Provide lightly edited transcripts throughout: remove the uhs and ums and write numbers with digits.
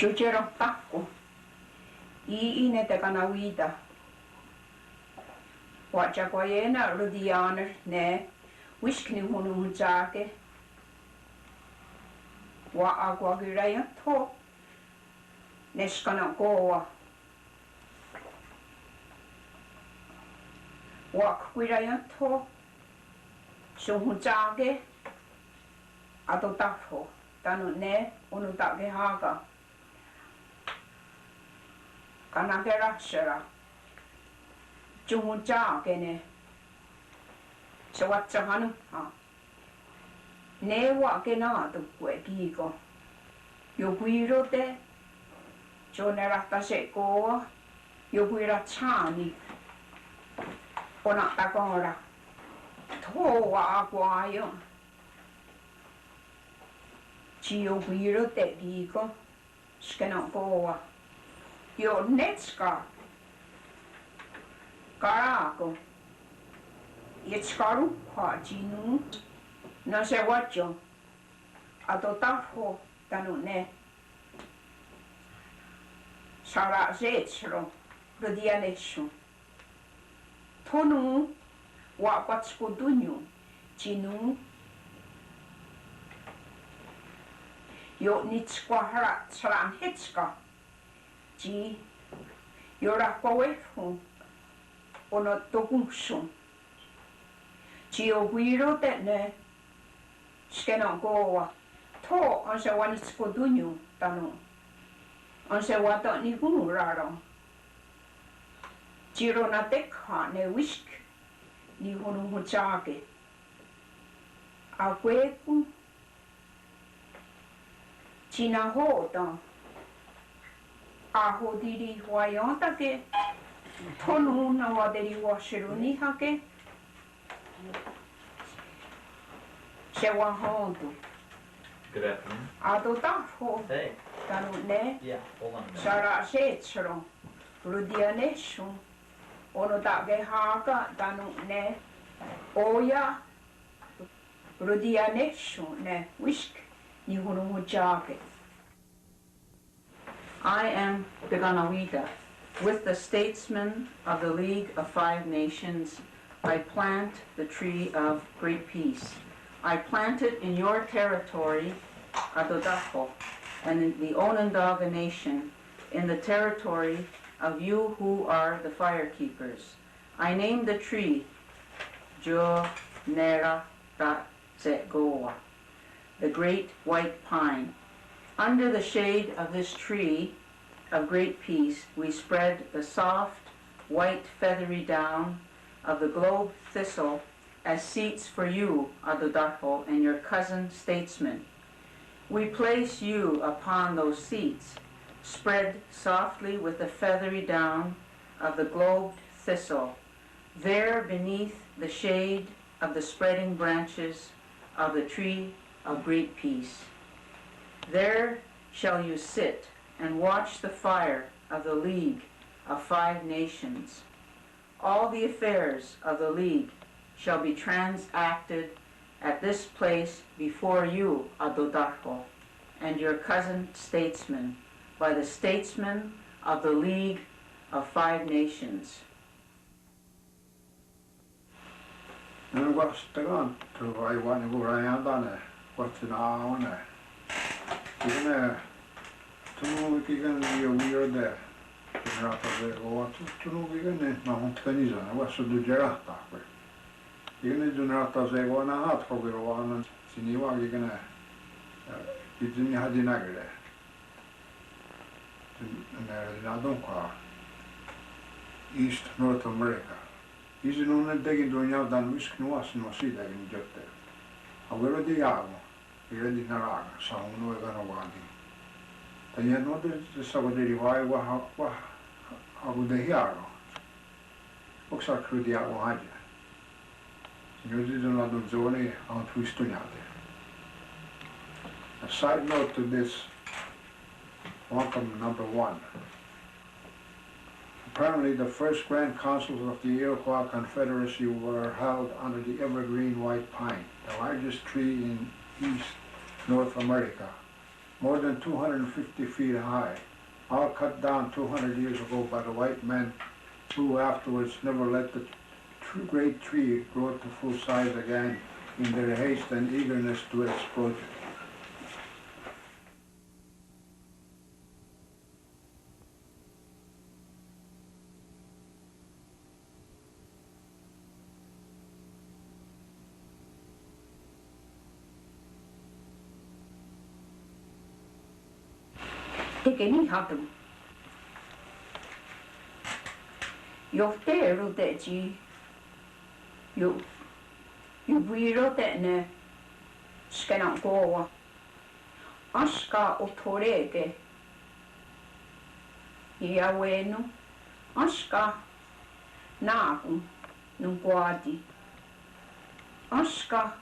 Chuchero tako. Ine te kanawida. Wacha kwa yena rudianer ne. Wishkni hunu hujake. Wa agwa giraya to. Neshkana goa. Wa kwiraya to. Shunhujake. Ato tafo. Tanu ne. Unu take haga. Kanagera shera. Chunhujake ne. Shawacha hanu ha. Ne wa ke na tu kwe gigo. Yo guiro te. Chonera ta se koa. Yo guira chani. Ona ta kora. Toa agwayo. Chi yo guiro te gigo. Skena koa. Yo netska. Karako. Yetskaru kwa jinu. Na se wacho. Ato tafo tanu ne. Sara zetsro. Rudianeshu. Tonu. Wa kwatsko dunyu. Jinu. Yo nitskwa hara tsaran hitska. Ji. Yora kwa wefu. Ono tokumsum. Ji o guiro te ne. Skena goa. To on se wanitsko dunyu tanu. On se wata ni hunu raro. Jiro na tekha ne wisk. Ni hunu hujake. A kweku. China hoda. A hodiri huayotake. Tonu na waderi washiru ni hake. Shewa hondu. Good afternoon. Ado tafo. Hey. Tanu ne. Yeah, hold on a minute. Sara zetsro. Rudianeshu. Ono take haga tanu ne. Oya. Rudianeshu ne. Wisk. Ni hunu hujake. I am Beganawida. With the statesmen of the League of Five Nations, I plant the tree of great peace. I plant it in your territory, Adodafo, and in the Onondaga Nation, in the territory of you who are the firekeepers. I name the tree Jo Nera Da Zegoa, the great white pine. Under the shade of this tree of great peace, we spread the soft, white, feathery down of the globe thistle as seats for you, Adodafo, and your cousin statesmen. We place you upon those seats, spread softly with the feathery down of the globe thistle, there beneath the shade of the spreading branches of the tree of great peace. There shall you sit and watch the fire of the League of Five Nations. All the affairs of the League shall be transacted at this place before you, Adodafo, and your cousin statesmen, by the statesmen of the League of Five Nations. East North America. Isi non è che dobbiamo dare un rischio non si deve in giotto. A quello di Iago, il di Naraga, sono uno che non guardi. E io non so che derivare a bude Iago. O sa credo di Iago oggi. Signor di una zona a un twistoniate. A side note to this, welcome number 1. Apparently, the first Grand Councils of the Iroquois Confederacy were held under the evergreen white pine, the largest tree in East North America, more than 250 feet high, all cut down 200 years ago by the white men who afterwards never let the great tree grow to full size again in their haste and eagerness to exploit it. Tekeni hatu. Yo te ru te chi. Yo wiro te ne skena koa. Aska o toreke. Ia wenu. Aska naaku nung guadi. Aska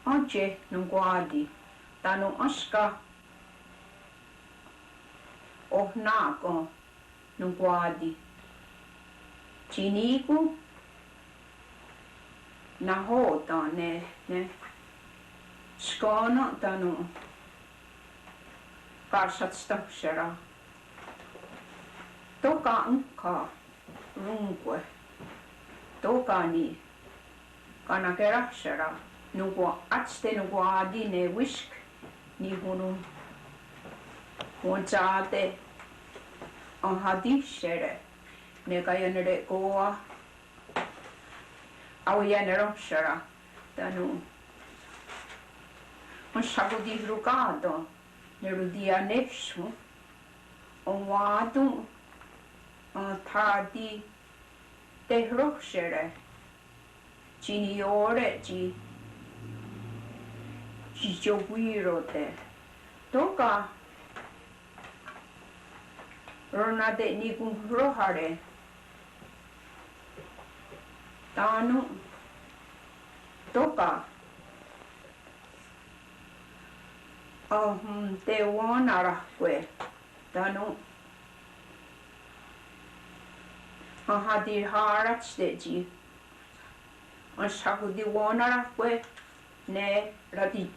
anje nung guadi. Tanu aska o nako nung guadi. Chiniku na hota ne skana tanu karsatstapsera. Toka unka runkwe. Toka ni kanakerapsera. Nungwa atste nungwadi ne wisk ni hunu. Huonsaate on hadishere ne kayanere koa au yanerosera tanu on sagudi rukato ne rudia nefsu on wadu on tadi te rosere chiniore ci joguirote toka Rona de nikun rohare. Tanu toka. Te wanara kwe. Tanu hadi harach de ji. Saku di wanara kwe ne radi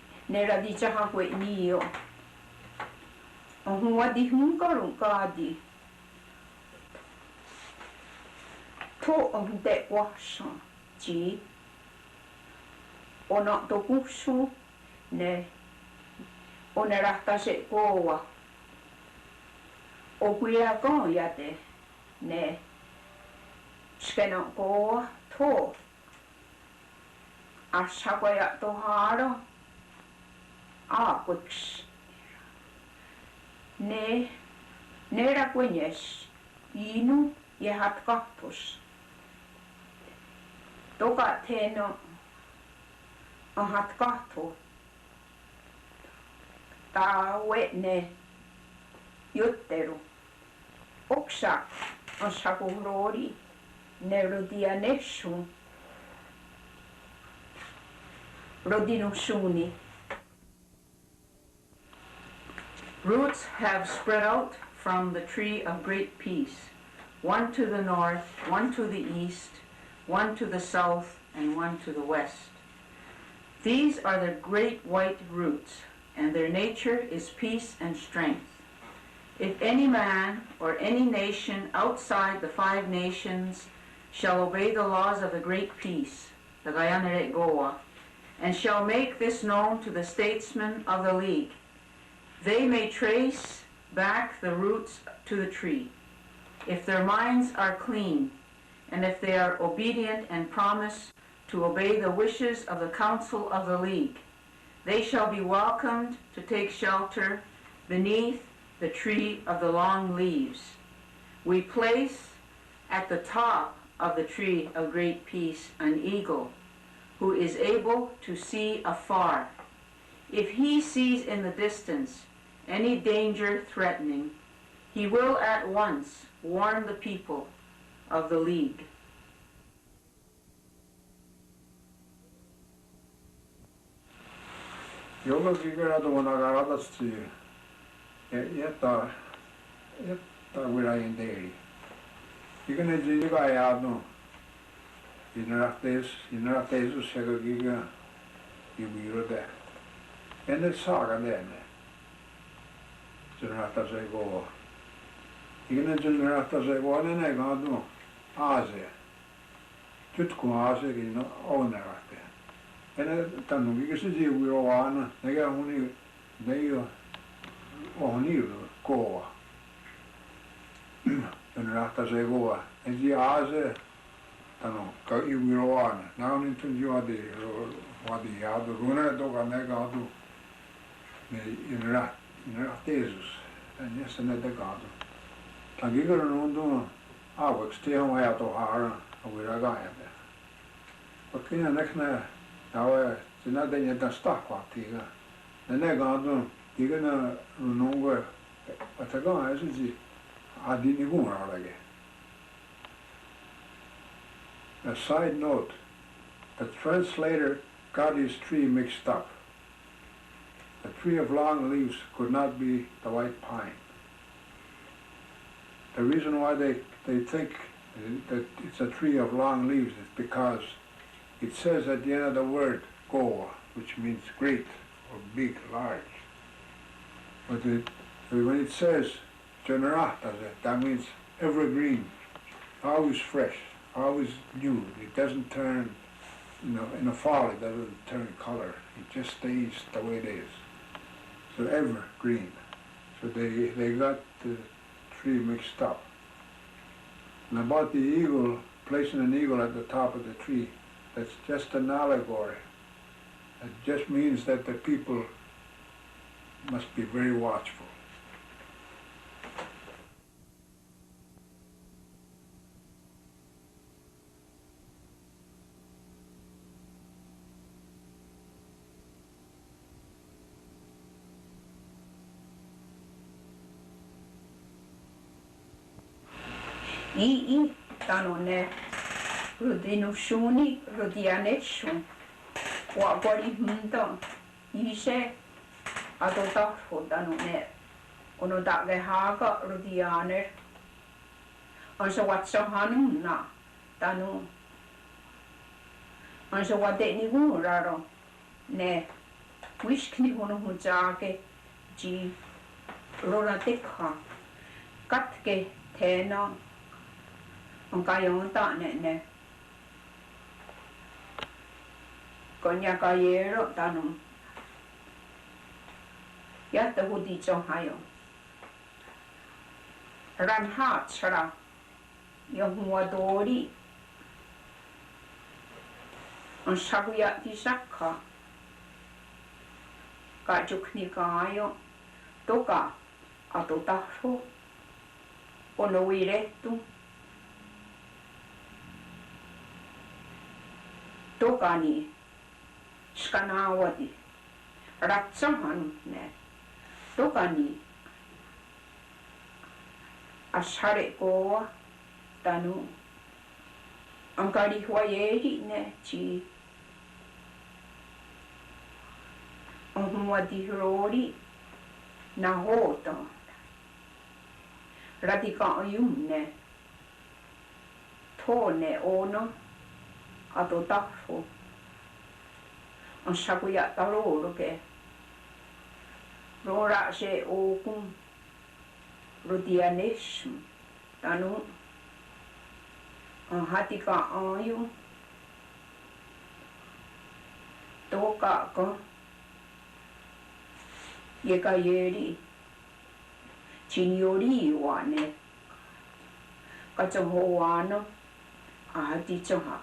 chaha kwe niyo. Wadi hunkarun kadi. To te washa ji. Ona to kusu ne. Ona rahtase koa. O kuia koiate ne. Skena koa to. Ashakoya to haro. Quiks. Ne rakuenyes, inu ja hat kappus. Toka teno hat kattu. Taue ne jutteru. Oksa on sakuhrori ne rudia nessu. Rodinu suni. Roots have spread out from the tree of great peace, one to the north, one to the east, one to the south, and one to the west. These are the great white roots, and their nature is peace and strength. If any man or any nation outside the 5 nations shall obey the laws of the great peace, the Gayanere Goa, and shall make this known to the statesmen of the League, they may trace back the roots to the tree. If their minds are clean, and if they are obedient and promise to obey the wishes of the Council of the League, they shall be welcomed to take shelter beneath the tree of the long leaves. We place at the top of the tree of great peace an eagle who is able to see afar. If he sees in the distance any danger threatening, he will at once warn the people of the League. Jolla kikerato nagaratasti jätta virain teeri. Kikene jiga yaadno. Inartesus sega giga ibiro de. Enne saga denne. Jonarata se goa. Ikinen jonarata se goa ne gadu Aasia. Tutku Aasia kin onerate. Ene tanu kikisi jiu wana nega huni neio ohni goa. Jonarata se goa. Ezi Aasia tanu ka iu wana. Nauni tunji wadi yadu runa doga nega adu. Ne Jeesus, en jäsene de gadu. Tagigara nundu avaks tiehon ajato haara avira gaajade. Pakina nekne tawe sinä denye ta stakwa tiga. Ne gadu tigana nungu ataga esiji adini gumralage. A side note, the translator got his tree mixed up. The tree of long leaves could not be the white pine. The reason why they think that it's a tree of long leaves is because it says at the end of the word goa, which means great or big, large. But when it says jonarata, that means evergreen, always fresh, always new. It doesn't turn, in the fall it doesn't turn color. It just stays the way it is. So evergreen. So they got the tree mixed up. And about the eagle, placing an eagle at the top of the tree, that's just an allegory. It just means that the people must be very watchful. I tanone rudinushuni rudianeshu wa gori hunda ise adotafo tanone ono dage haga rudianer ansa watsa hanuna tanu ansa wade ni guraro ne wishkni hono hujage ji rona tekha katke tena on kayon ta ne konya kayero tanum yatta hudi chong hayo ran ha chara yo huwa dori on shabuya ti sakha ka chukni kayo toka atotafo ono wiretu tokani skanawati ratsahan ne tokani ashare ko tanu angkari huayeri ne chi onhuati rori na hota radika ayumne tone ono atotafo on shakuya taroro ke rora se okun rodianesh tanu on hatika ayu toka ko yeka yeri chinyori wane kachomo wano ahati choha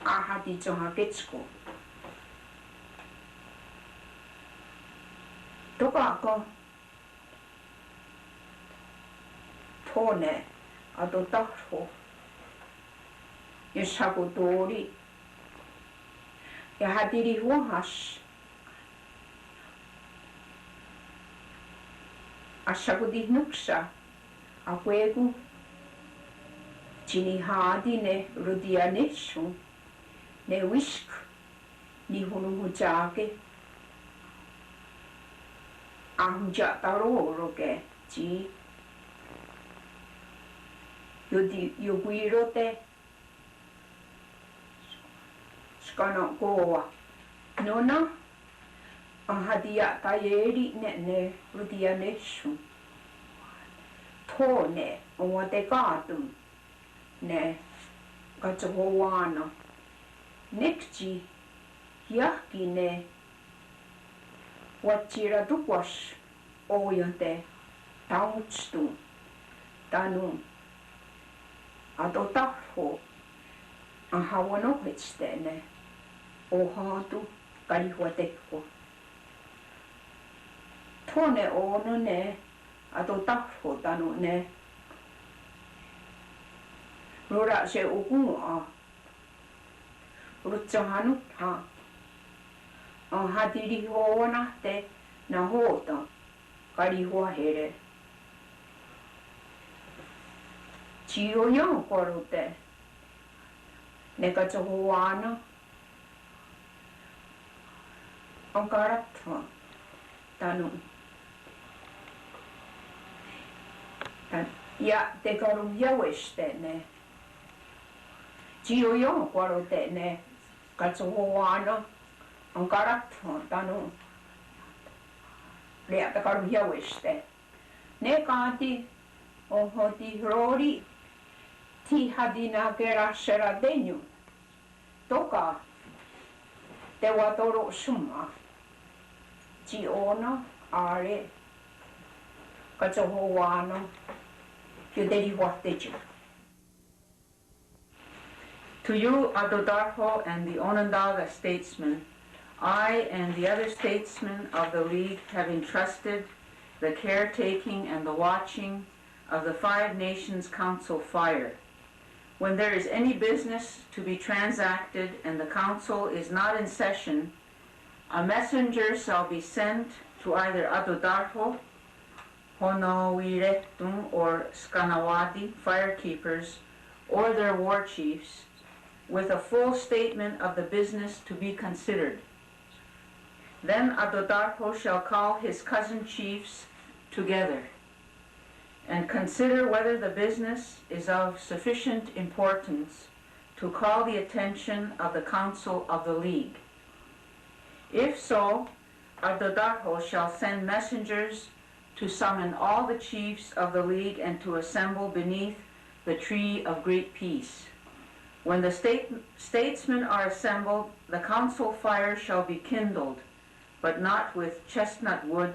ahati choha ketsko toka ko tone atotafo yeshaku tori yahatiri huahash ashaku nuksa akwegu chini hadi ne rudianeshu ne wisk ni hunujake ahunja taroro ke chi yodi yoguirote skana goa nona hadia tayeri ne rudia neshu tone o te katum ne katsowana nekchi yaki ne watira tukwas oyante tautstu tanu adotaho ahawano hestene ohatu karihuatekko tone ono ne adotaho tanu ne rora se ukua rutsahanu ha hatiri hoona te na hota karihua here chio yo korute ne katsohuana onkaratha tanu tan ya te karu yaweste ne chio yo korute ne katsohuana onkaratha tanu lea te karu yaweste ne kaati oho ti rori ti hadina kera sera denyu toka te watoro suma ti ona are katsohoana yuderi wateju. To you, Adodarho, and the Onondaga statesmen, I and the other statesmen of the League have entrusted the caretaking and the watching of the Five Nations Council fire. When there is any business to be transacted and the council is not in session, a messenger shall be sent to either Adodarho, Honowiretum, or Skanawadi firekeepers or their war chiefs with a full statement of the business to be considered. Then Adodarho shall call his cousin chiefs together and consider whether the business is of sufficient importance to call the attention of the Council of the League. If so, Adodarho shall send messengers to summon all the chiefs of the League and to assemble beneath the tree of great peace. When the statesmen are assembled, the council fire shall be kindled, but not with chestnut wood,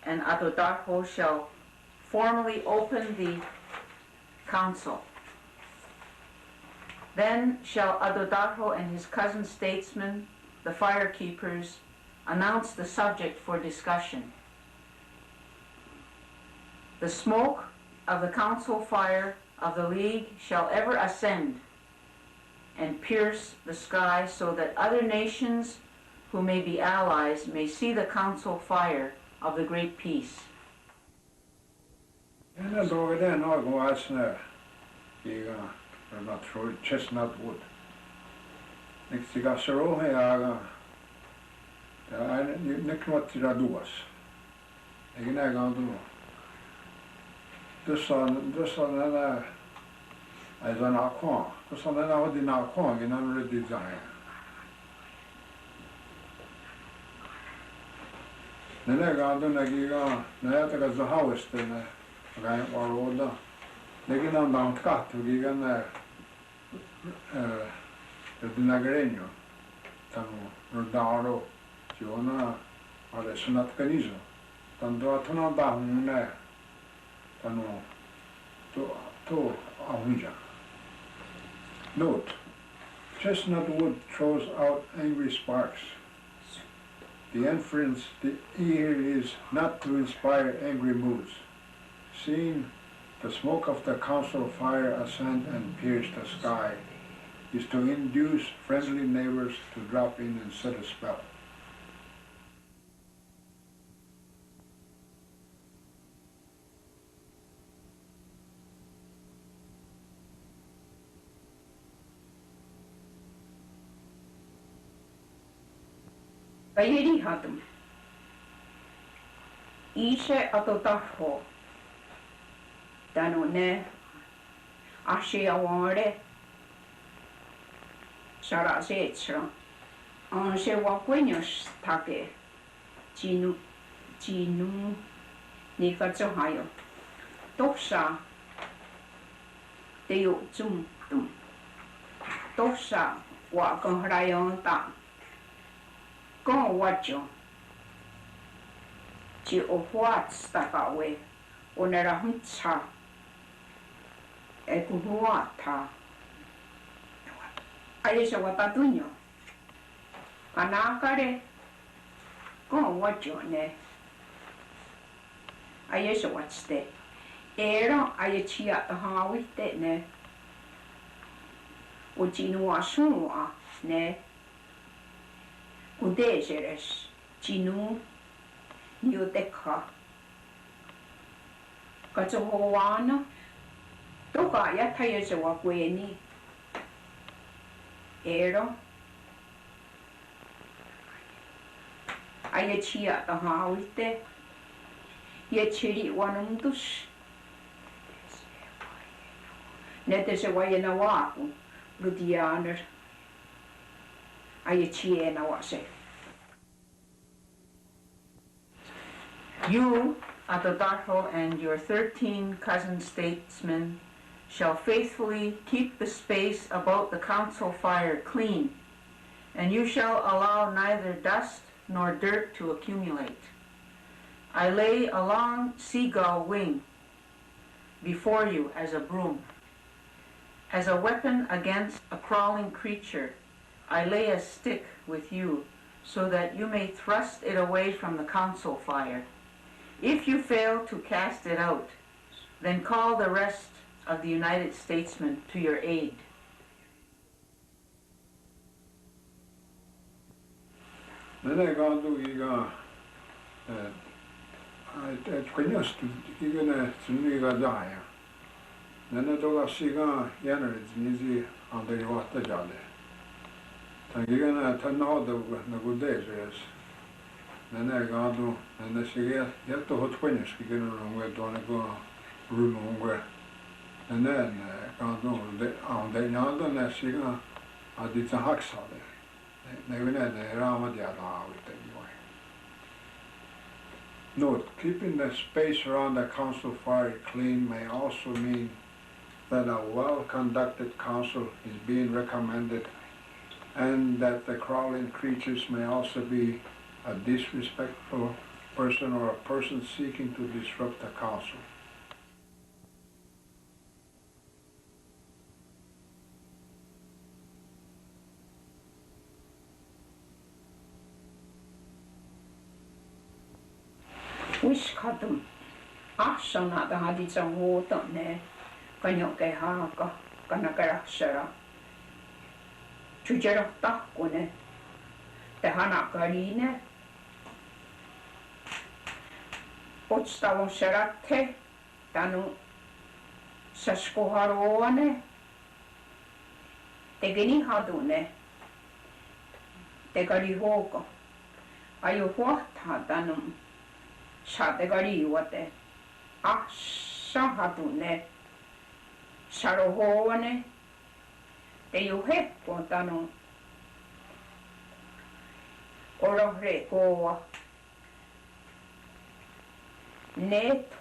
and Adodarho shall formally open the council. Then shall Adodarho and his cousin statesmen, the firekeepers, announce the subject for discussion. The smoke of the council fire of the League shall ever ascend and pierce the sky so that other nations who may be allies may see the council fire of the great peace. Ena då är det någon varsnö i natural chestnut wood. Nixtiga sero här nekmatira duas. Egen ägande då. Det sa den där alltså na kvar. Det sa den där dina kvar innan det design. Den ägande nagiga när jag tar så hausten gai waroda. Legi nan dan kat giga när det nagreño. Tamo rodaro Giona ale sunat kanizo. Tanto atona da ne tano to ahunja. Note, chestnut wood throws out angry sparks. The inference here is not to inspire angry moods. Seeing the smoke of the council fire ascend and pierce the sky is to induce friendly neighbors to drop in and set a spell. Kairi hatum. Ishe Adodarho. Tano ne. Ashe aware. Sara sechra. Anshe wakwenios take. Ginu ni ka cho hayo tosha te yo zum tum tosha wa con rayon ta con wacho ji o what sta ka we onera huncha e ku huata ai se wa tatuño kanakare con wacho ne ai se wa ste era ai chia ta hawi te ne o ginu asua ne udejeres ginu nioteka ka cho hoana to ka ya thai se wa kweni era ai chia ta hawi te ye chiri wanum dus nete se wa na wa Ludianer ai chia na wa se. You, Atadarho, and your 13 cousin statesmen shall faithfully keep the space about the council fire clean, and you shall allow neither dust nor dirt to accumulate. I lay a long seagull wing before you as a broom. As a weapon against a crawling creature, I lay a stick with you so that you may thrust it away from the council fire. If you fail to cast it out, then call the rest of the United Statesmen to your aid. Nene kandu iga kwenyastu igene tsuniga jaya. Nene toga siga yanere tsinizi ande wata jale. Tangigana tanado na gudejes. Nene kandu nene siga yato hotkwenish kigeno ngwe done go rumo ngwe. Nene kandu ande nyanda ne siga aditsa haksale. Note, keeping the space around the council fire clean may also mean that a well-conducted council is being recommended and that the crawling creatures may also be a disrespectful person or a person seeking to disrupt the council. Wish kadum asana da hadi chango to ne kanyo ke ha ka kanakara shara chujero ta kone te hana karine podstavom sharate tanu saskoharoane te geni hadune te kari hoko ayo huata tanum Shategari wate a shahatune sharohoane te yuhe pontano orohre koa neto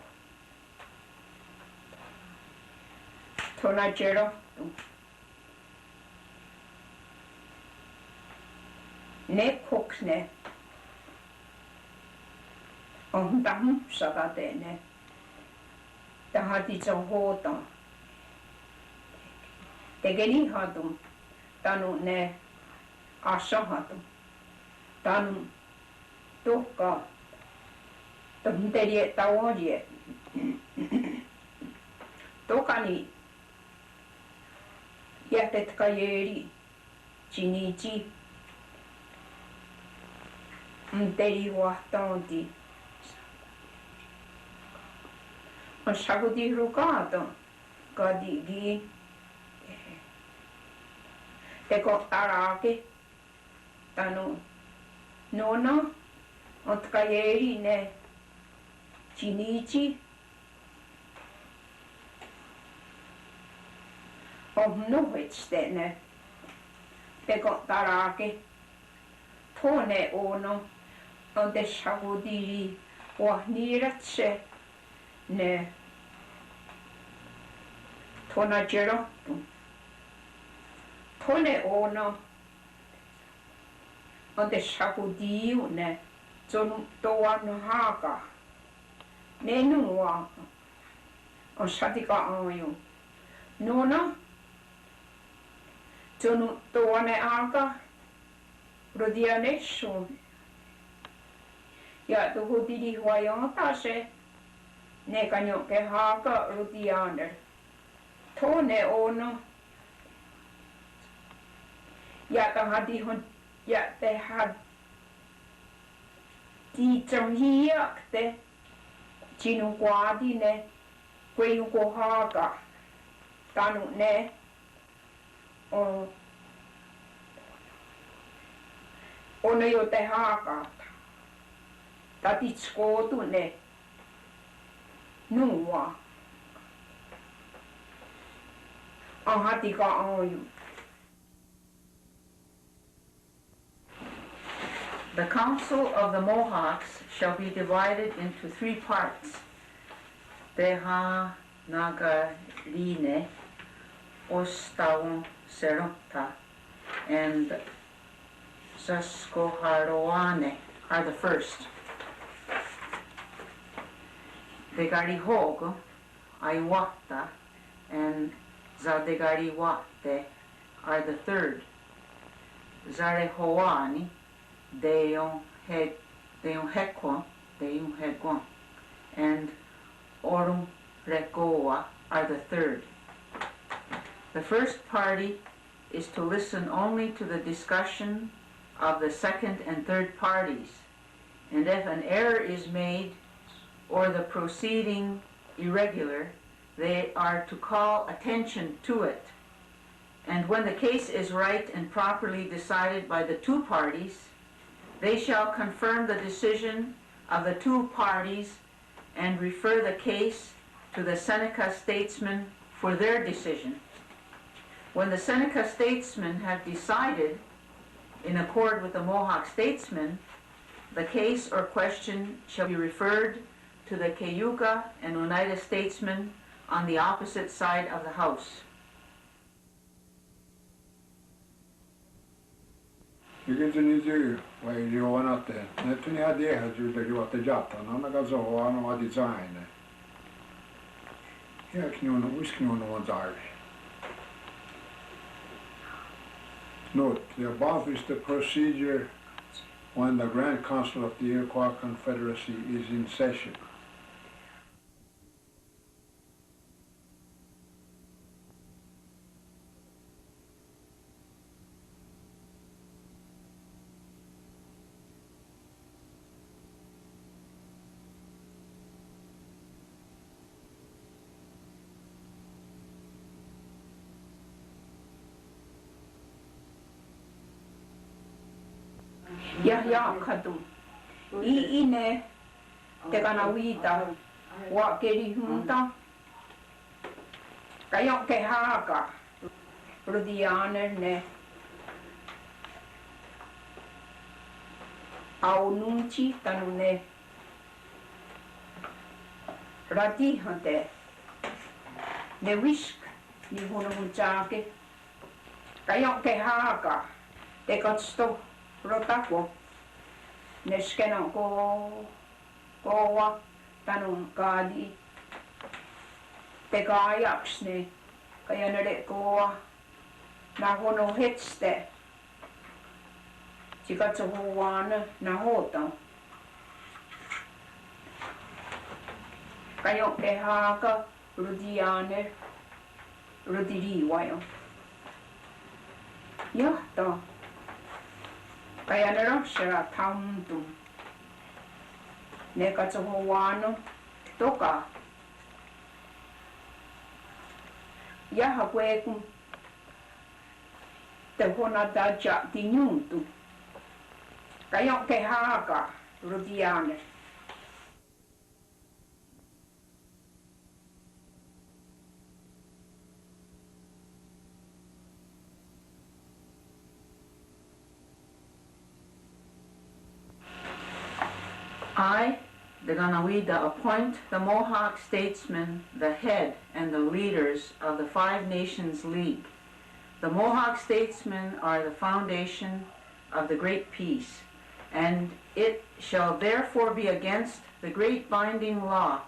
tonachero ne kokne on dam sagatene tahati hota tegeni hatum tanu ne asahatum tanu toka tonterie taworie tokani jätet kajeri chinichi mteri wahtanti on sagudi rukato kadigi te kotarake tanu nona otkayeri ne chinichi te kotarake tone ono on te shahudiri wa niratse ne tona gerotu. Tone ono on te shahudiu ne tonu toa no haka. Ne nua on shatika ayu. Nona tonu toa ne aka rodia ne shun. Ja tuhutiri huajota se ne kanyo ke haka rutianer. Tone ono ja tahadi hon ja te had tiitromhiakte chinu kwadi ne kweyu ko haka tanu ne o ono jo te haka tatitskotu ne nua on hatika ayu. The council of the Mohawks shall be divided into 3 parts. Teha Nagarine, Ostaun Serota, and Saskoharoane are the first. Degarihogo, Aiwata, and Zadegariwate are the third. Zarehoani, Deon Hekwa, and Orum Rekoa are the third. The first party is to listen only to the discussion of the second and third parties, and if an error is made or the proceeding irregular, they are to call attention to it. And when the case is right and properly decided by the 2 parties, they shall confirm the decision of the 2 parties and refer the case to the Seneca statesmen for their decision. When the Seneca statesmen have decided, in accord with the Mohawk statesmen, the case or question shall be referred to the Cayuga and Oneida statesmen on the opposite side of the House. Ikinci vai giovanate, ne tuni adieha giude giovate giatta, non a gazo hanno a design. Ja knjono, usknjono vanzari. Note, the above is the procedure when the Grand Council of the Iroquois Confederacy is in session. Ja katu. I ne te kana wita wa keri hunta. Kayo ke haka. Rudianer ne. Au nunchi tanu ne. Rati hante. Ne wisk ni hono hunchake. Kayo ke haka. Te katsto rotako. Neskena koa tanun kaadi te kaajaks ne kaya nere koa na hono hetste sikatso huana na hota kayo ke haka rudianer rudiriwayo jahta kaya nero sera tauntum ne katso huano toka jaha kuekum te hona daja tinyuntu kayo ke haka rudianer I, the Ganawida, appoint the Mohawk statesmen, the head and the leaders of the Five Nations League. The Mohawk statesmen are the foundation of the Great Peace, and it shall therefore be against the great binding law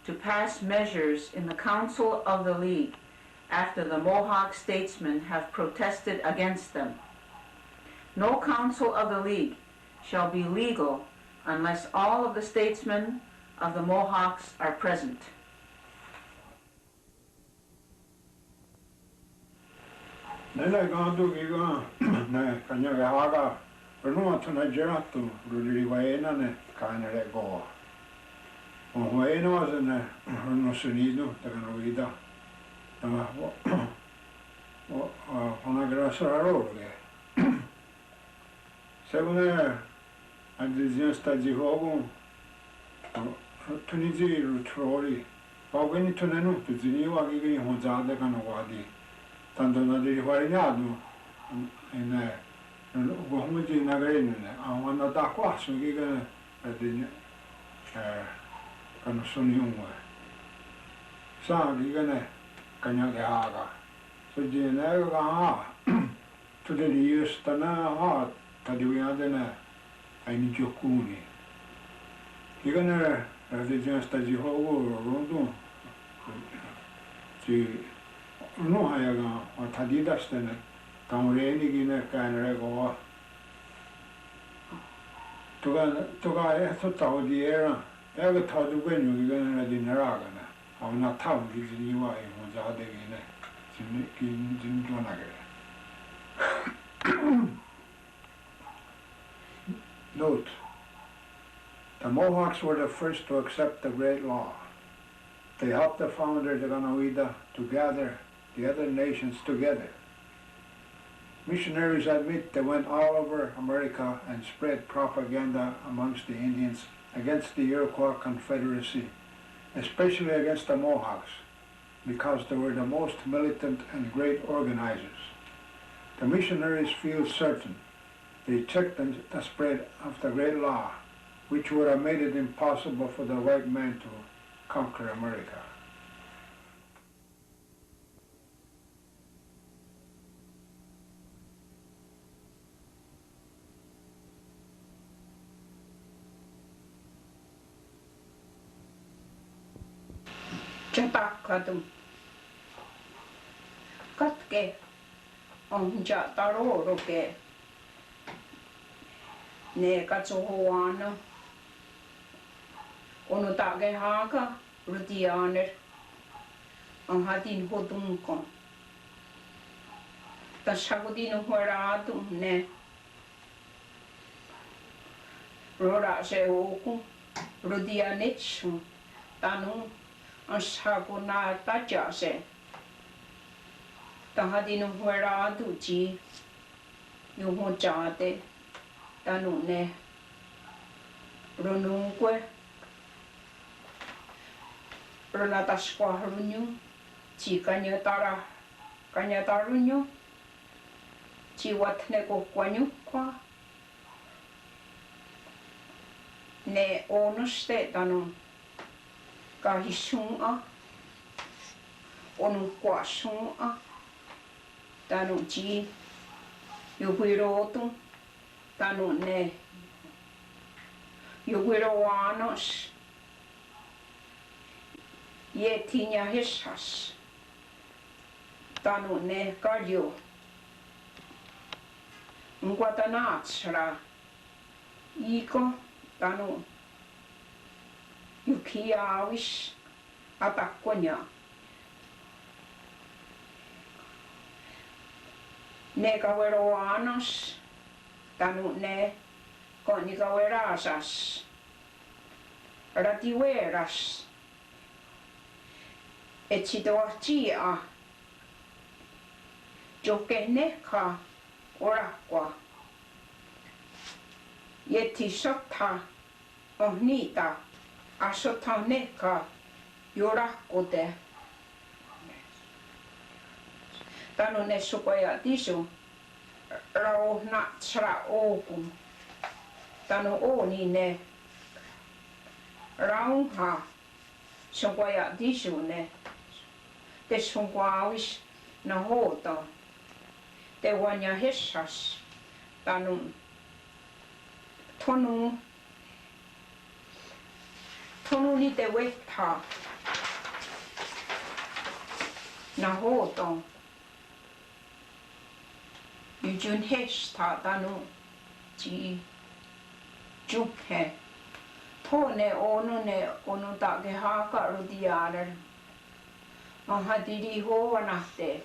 to pass measures in the Council of the League after the Mohawk statesmen have protested against them. No Council of the League shall be legal unless all of the statesmen of the Mohawks are present. Nella gadu giga na kanya haga no tuna jeratu rudi waena ne kana le go o waena was ne no sonido da no vida ama o ona grasa role segunda a dizione sta di hogo tunizi rutroli pagani tunenu tuzini wagi gi honzade kana wadi tanto na di variado in Bohmuji Nagarene, a da qua su giga di canzoni ungue. Sa giga kanya haga. So gene ga to the years tana ha tadiwiadene ai ni jokuni. Giga ne di sta di hogo rondo. Ci no hayaga a tadida stene. Taureni gine canere go. Toga eto tau di era. Ega tau du genu gine di naragana. Au na tau di ziniwa e mozade gine. Zin donagere. Note. The Mohawks were the first to accept the great law. They helped the founders of Ganawida to gather the other nations together. Missionaries admit they went all over America and spread propaganda amongst the Indians against the Iroquois Confederacy, especially against the Mohawks, because they were the most militant and great organizers. The missionaries feel certain they checked the spread of the great law, which would have made it impossible for the white man to conquer America. Chatakadu katke on jataroro ke ne katsohoana ono tage haga rutianer on hatin hodunko tashagodino horadu ne rora se oku rudianetsu tanu Ashaguna tajase tahadino huera duji yuho jade tanune rununque runatashwa runyu chi kanyatarunyu chi watne ko kwanyukwa ne onuste tanu kahishunga onu kwashunga tanu ji yuguirotu tanu ne yuguiroanos yetinya hishas tanu ne karyo ngwatanachra iko tanu Yukiawish atakonya ne kaweroanos tanu ne konikawerasas ratiweras echitoachia jokeneka orakwa yetisotha ohnita asotaneka yorakote tanu ne sukoya tisu rao na tsra oku tanu oni ne raung ha songwa ya disu ne te songwa wis na hota te wanya hesas tanu tonu ni te weta na hota yujun hes ta tanu ji jukhe ne onu ta ke ha ka rudiara mahadiri ho wanate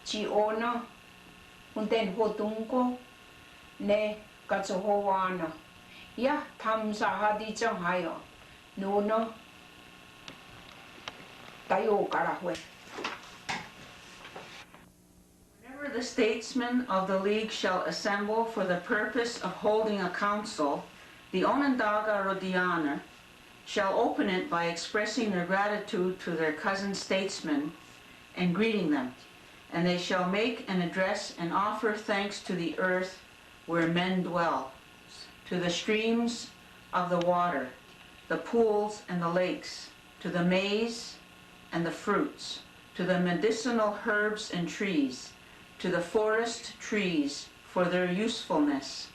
chi ona unten hotungo ne katsohowana ya tamsa hadi changhayo no tayo karahwe. Whenever the statesmen of the League shall assemble for the purpose of holding a council, the Onondaga Rodiana shall open it by expressing their gratitude to their cousin statesmen and greeting them, and they shall make an address and offer thanks to the earth where men dwell, to the streams of the water, the pools and the lakes, to the maize and the fruits, to the medicinal herbs and trees, to the forest trees for their usefulness,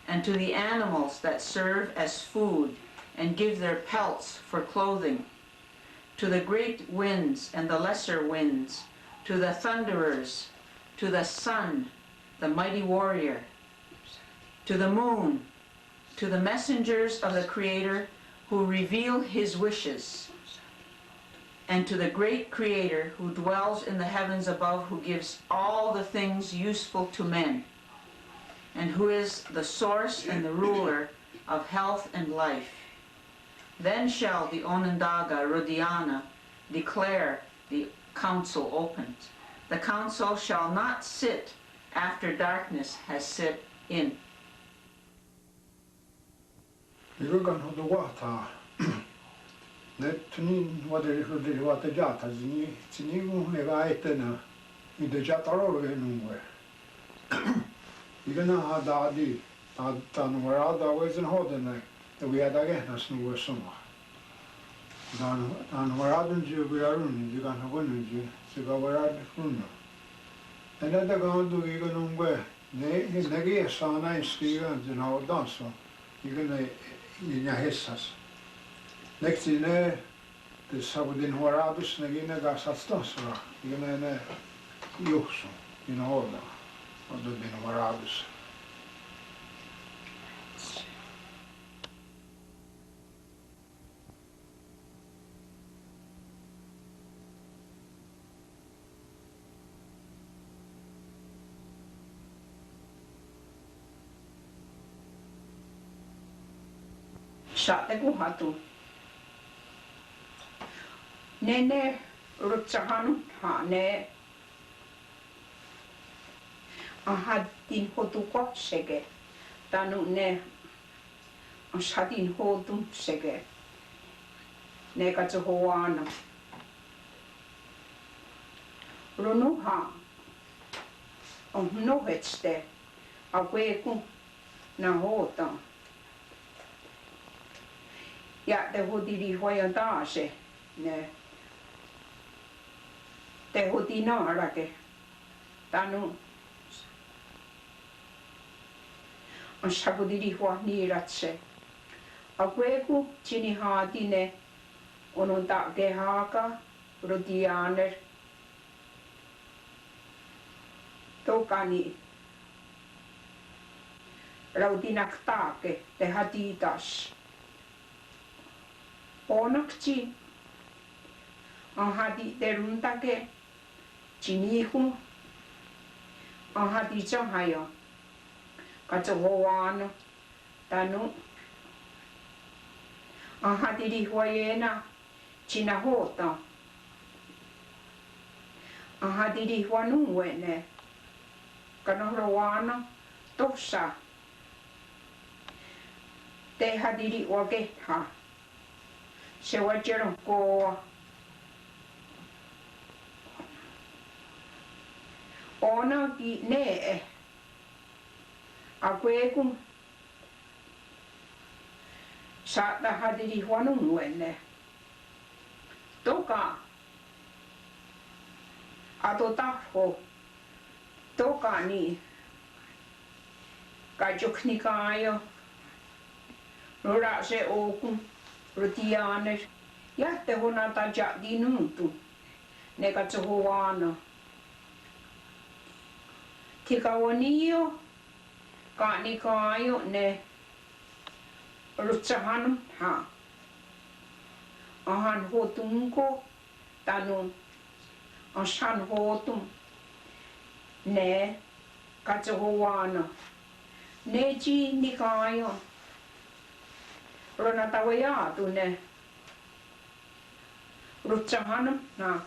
and to the animals that serve as food and give their pelts for clothing, to the great winds and the lesser winds, to the thunderers, to the sun, the mighty warrior, to the moon, to the messengers of the Creator who reveal his wishes, and to the great Creator who dwells in the heavens above, who gives all the things useful to men, and who is the source and the ruler of health and life. Then shall the Onondaga Rodiana declare the council opened. The council shall not sit after darkness has set in. Igo gan hodo wata. Ne tuni wata jata zini mu mega etena. Ide jata ro nungwe. Igo na hadadi ta numerada wezen hodene. We had again as no summa. Dan waradun ju wirarun ju gan hagunun ju siga warad hunno. And then the gan do you go nungwe. Ne negi sana in skriva na danso. Igone linja hessas. Nekti ne det sabudin horadus negine gasats dansora. Igone ne juhso in hålla. Och då bin horadus. Sate ku hatu nene rutsahan ha ne ahadin hotu ko sege tanu ne ashadin hotu sege ne katsohoana runu ha no hetse akweku na hota ja te hudiri hoja taas ne te hudi naarake tanu on sabudiri hoa niiratse akweku chini haatine onon take haaka rodianer tokani raudinak taake te hatitas onakchi ahadi teruntake chinihu ahadi chahaya katsohoano tanu ahadi rihuayena chinahota ahadi rihuanuene kanohroana tossa te hadiri wageha se wajero ko ona ki ne Saattaa hadiri huonunnuenne. Toka. Ato tahko. Toka ni. Kajukni kaajo. Rora se oku. Rotianes. Jätte hona taja di nuntu. Ne katso huana. Kikawanio. Kaani kaajo ne. Rutsahanum ha. Ahan hotunko tanu asan hotum ne katsohuana ne ji nikayo rona tawaya tu ne rutsahanum na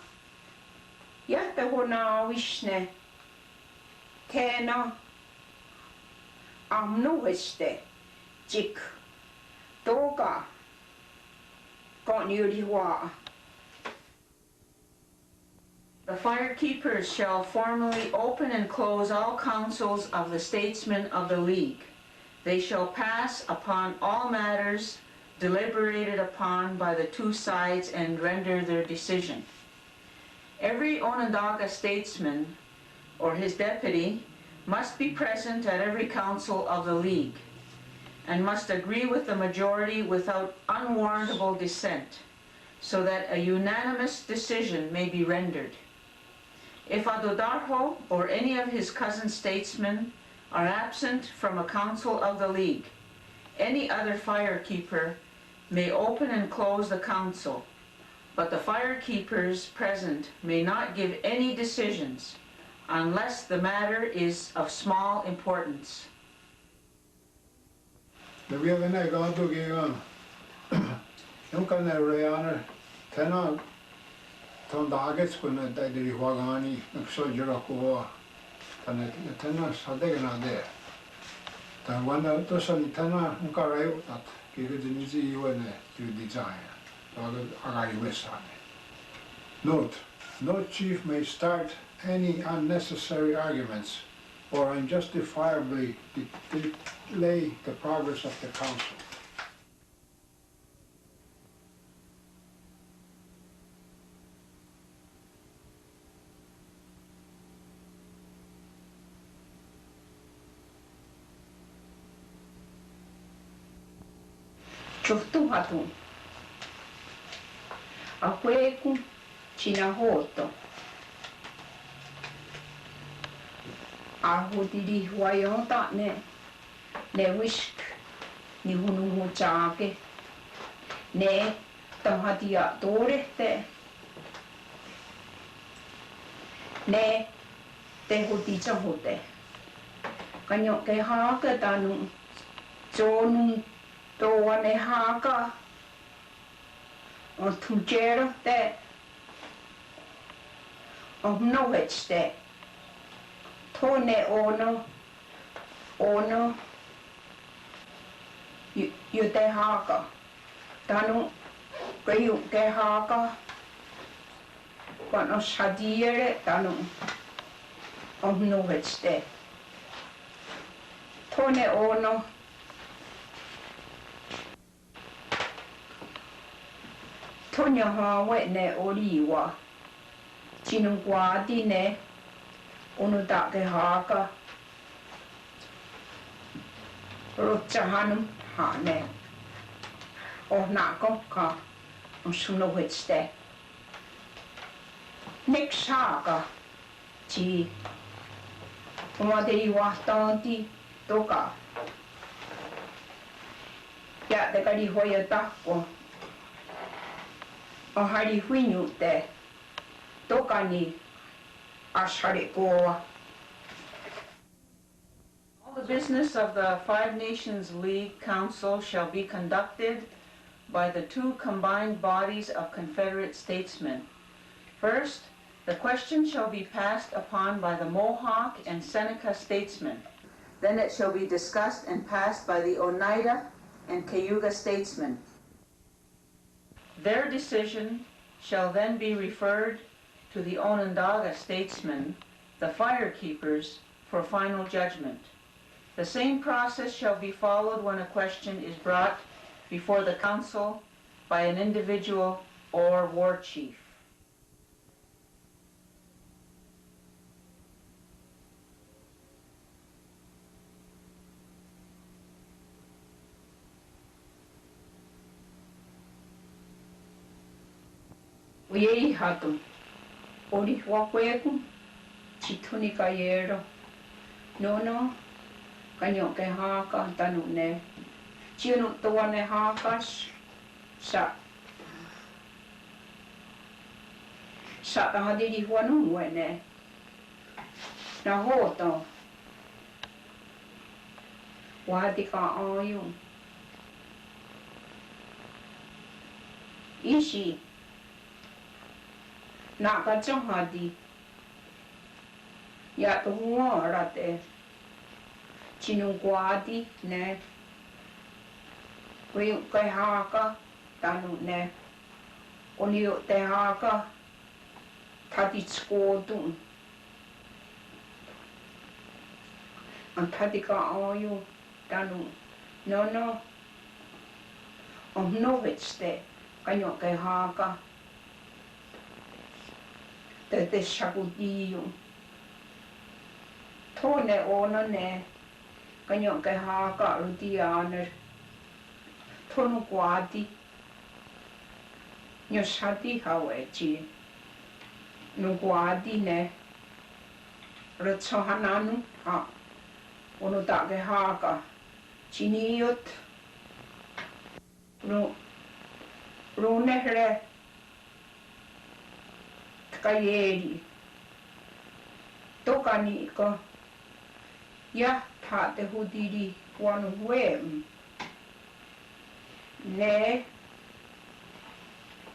yatta hona wishne kena amnuheste jik toka The fire keepers shall formally open and close all councils of the statesmen of the League. They shall pass upon all matters deliberated upon by the two sides and render their decision. Every Onondaga statesman or his deputy must be present at every council of the League and must agree with the majority without unwarrantable dissent, so that a unanimous decision may be rendered. If Adodarho or any of his cousin statesmen are absent from a council of the League, any other firekeeper may open and close the council, but the firekeepers present may not give any decisions unless the matter is of small importance. Det blir en egen dugg de kan reana tena ton dagets kunna dagri huagani sojura ko tena sadegna de ta wana to san tena ukarayo tat kigedinizi yuene to design agai wesane. Note, no chief may start any unnecessary arguments or unjustifiably delay the progress of the council. Choftuhatun. Ahueku chinahoto. Ahudiri huayota ne wisk ni hunumu chake ne tahatia torehte ne te huti chahote kanyo ke haka tanu chonu toa ne haka o tujero te o nohete tone ono yu te haka tanu kayu ke haka kono sadire tanu omnuheste tone ono tonya hawe ne oliwa chinungwadi ne onu take haka rutsahanum hane ohnako ka sunuhitste next haka chi omaderi wahtanti toka ya tekari hoya takko ohari huinyute toka ni Asharikoa. All the business of the Five Nations League Council shall be conducted by the two combined bodies of Confederate statesmen. First, the question shall be passed upon by the Mohawk and Seneca statesmen. Then it shall be discussed and passed by the Oneida and Cayuga statesmen. Their decision shall then be referred to the Onondaga statesmen, the firekeepers, for final judgment. The same process shall be followed when a question is brought before the council by an individual or war chief. Uyei hatum. Ori wakwegu. Chituni kayero. No. Kanyo ke haka tanu ne. Chiunu tuane hakas. Sa tahadiri huanu wene. Na hoto. Wahati ka ayu. Ishi. Nakachonghadi. Ya tuwa rate. Chinungwadi ne. Kuyu kai haka tanu ne. Onio te haka tati skodu. An tati ka ayu tanu. No. Novitste kanyo kai haka. Te shakudiyo. Tone ona ne. Kanyo kai haka rudianer. Tonu kwadi. Nyo shati hawe chi. No kwadi ne. Ratsohananu ha. Ono take haka. Chiniyot. Runehre. Kayeri. Tokani ko. Ya tate hudiri wanu wem. Ne.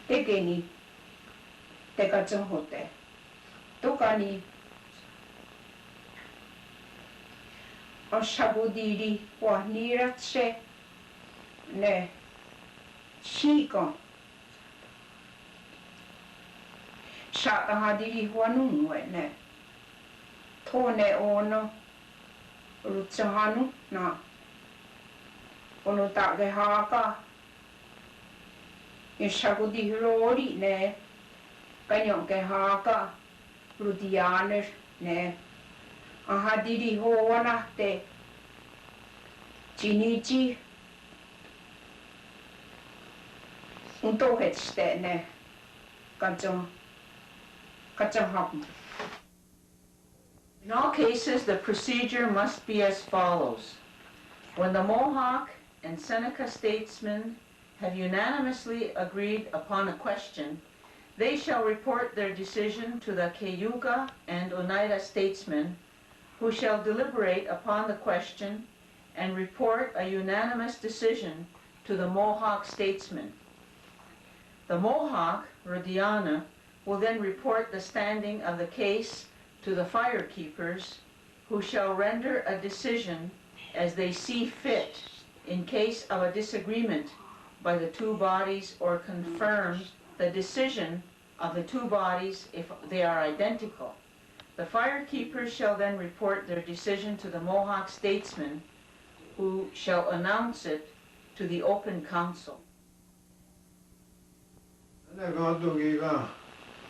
Tekeni. Teka hote. Tokani. Oshabudiri wa niratse. Ne. Shiko. Shakahadiri huanu ne. Tone ono. Rutsahanu na. Ono take haka. Yeshagudi rori ne. Kanyon ke haka. Rudianer ne. Ahadiri hoana te. Chinichi. Untohetste ne. Kachon happen. In all cases, the procedure must be as follows. When the Mohawk and Seneca statesmen have unanimously agreed upon a question, they shall report their decision to the Cayuga and Oneida statesmen, who shall deliberate upon the question and report a unanimous decision to the Mohawk statesmen. The Mohawk, Rodiana, will then report the standing of the case to the firekeepers, who shall render a decision as they see fit in case of a disagreement by the two bodies, or confirm the decision of the two bodies if they are identical. The firekeepers shall then report their decision to the Mohawk statesmen, who shall announce it to the open council.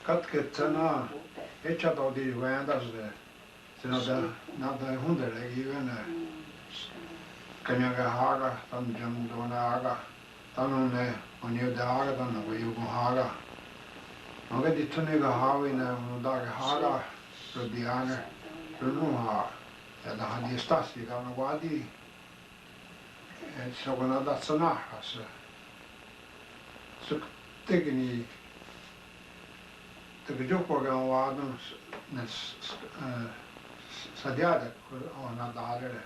Katketsana echadodi wendas senada nada hundere given kanyaga haga tan jam dona haga tanune onyo daga tan wayu haga noga dituniga hawina daga haga rodiana runuha ya da hadi stasi ga wadi so gona da sana as so tegni the Jokogan Wadon Sadiada on a daughter.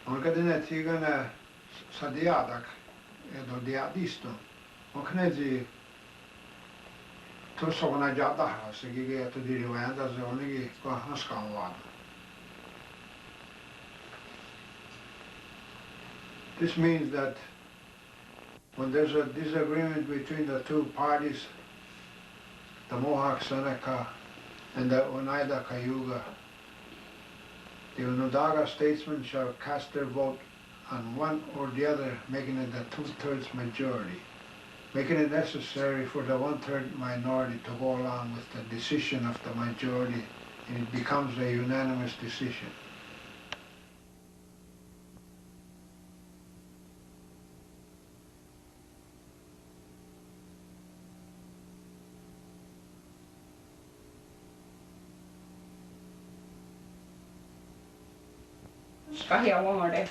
On Cadena Tigana Sadiadak, Edo Diadisto, on Knezi to Sogana Jada, Sigi to the Ruanda, the only Haskan Wad. This means that when there's a disagreement between the two parties, the Mohawk Seneca and the Oneida Cayuga, the Onondaga statesmen shall cast their vote on one or the other, making it a 2/3 majority, making it necessary for the 1/3 minority to go along with the decision of the majority, and it becomes a unanimous decision. Skahiaware.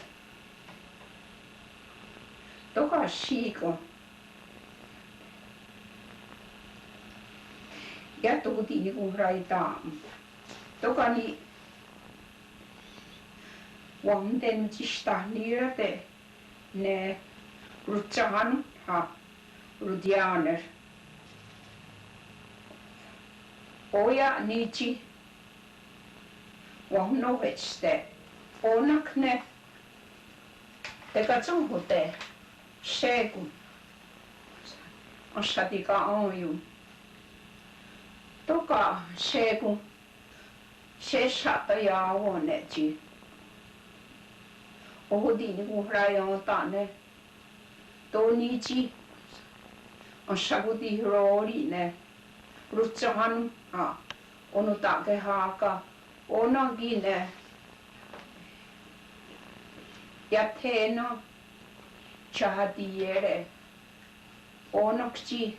Toka shiko. Ja tukuti ni kun raita. Toka ni wamden tista nirate ne rutsahan ha rudianer. Oja nici wahnoveste. Onakne te katsonhute seku osatika onju toka seku se sata ja oneti ohudini ku rayon tane tonichi osakuti rori ne rutsahan a onutake haka onagine ja teno chahatiere onokchi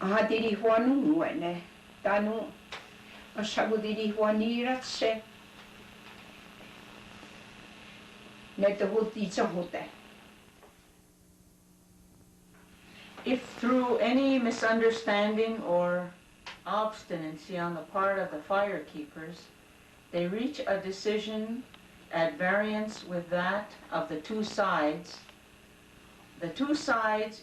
ahadiri huanu nuene tanu asagudiri huaniratse netuhuti chahote. If through any misunderstanding or obstinacy on the part of the fire keepers, they reach a decision at variance with that of the two sides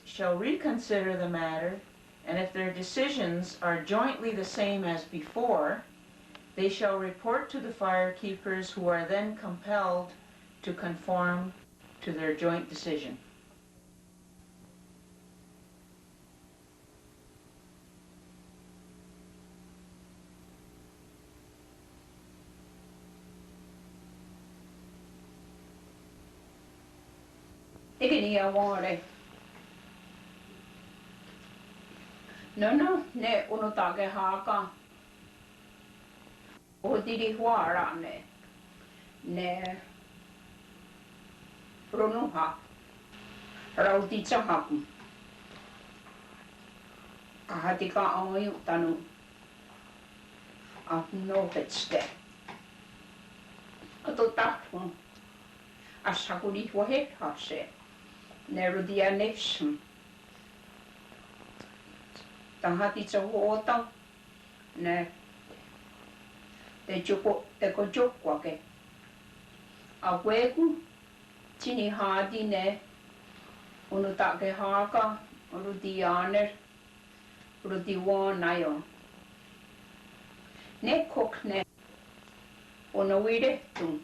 shall reconsider the matter, and if their decisions are jointly the same as before, they shall report to the fire keepers, who are then compelled to conform to their joint decision. Tikiniaware. No, ne unutake haka. Ohudiri huara ne runuha rauti chahaku. Ahatika onju tanu ahnoveste. Atotahun asakuri huahe hase. Nerudianesm. Tahati chahuota ne te kojokwake. Awegu chini hadi ne unutake haka rudianer rudiwanayo. Ne kokne onawiretum.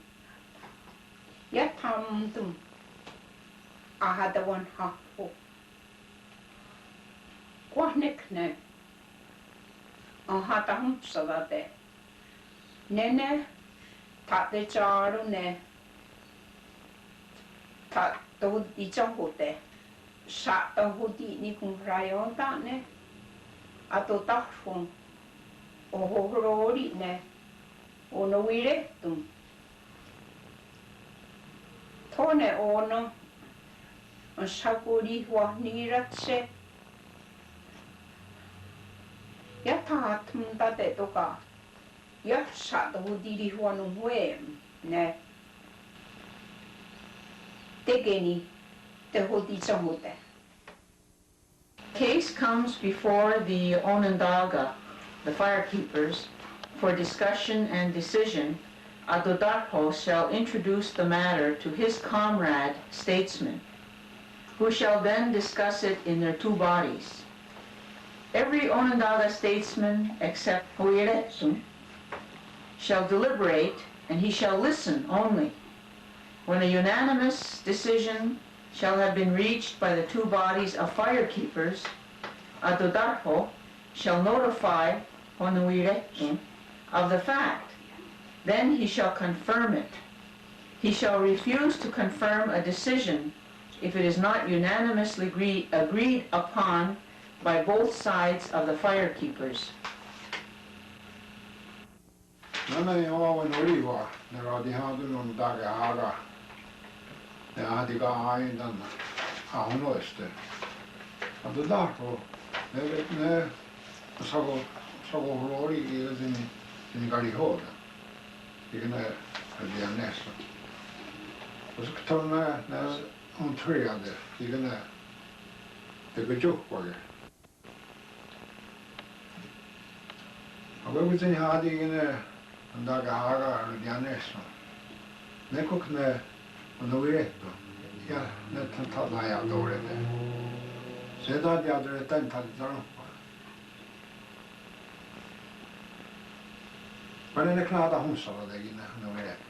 Yatamtum. Ahadawan hapo. Kwahnikne. Ahatahum sadate. Nene tate charu ne. Ta tohudi chahote. Sa tohudi ni kung rayon ta ne. Ato tahfung. Ohohrori ne. Onawiretum. Tone ono. Sakuri huahniratse. Ja tahatum tate toka. Ja satohudiri huanum huem. Ne. Tekeni tehudi chahote. Case comes before the Onondaga, the fire keepers, for discussion and decision. Adodarpo shall introduce the matter to his comrade statesman, who shall then discuss it in their two bodies. Every Onondaga statesman except Oiretsu shall deliberate, and he shall listen only. When a unanimous decision shall have been reached by the two bodies of fire keepers, Adodarpo shall notify Honoiretsu of the fact. Then he shall confirm it. He shall refuse to confirm a decision if it is not unanimously agreed upon by both sides of the fire keepers. Nana yo no riva, ne radi hadu non daga haga. Ne hadi ga hain dan a hono este. Ado dako, ne sago rori I zini gari hoda. Ikene di annesso. Och så tar när hon träade, ikene det går jokare. Och vi sen hade ikene en dag haga di annesso. Ne kokne ono viretto. Ja, ne tantala ja dorete. Se da di adre tantala. Ma ne knada hunsala degina, no viretto.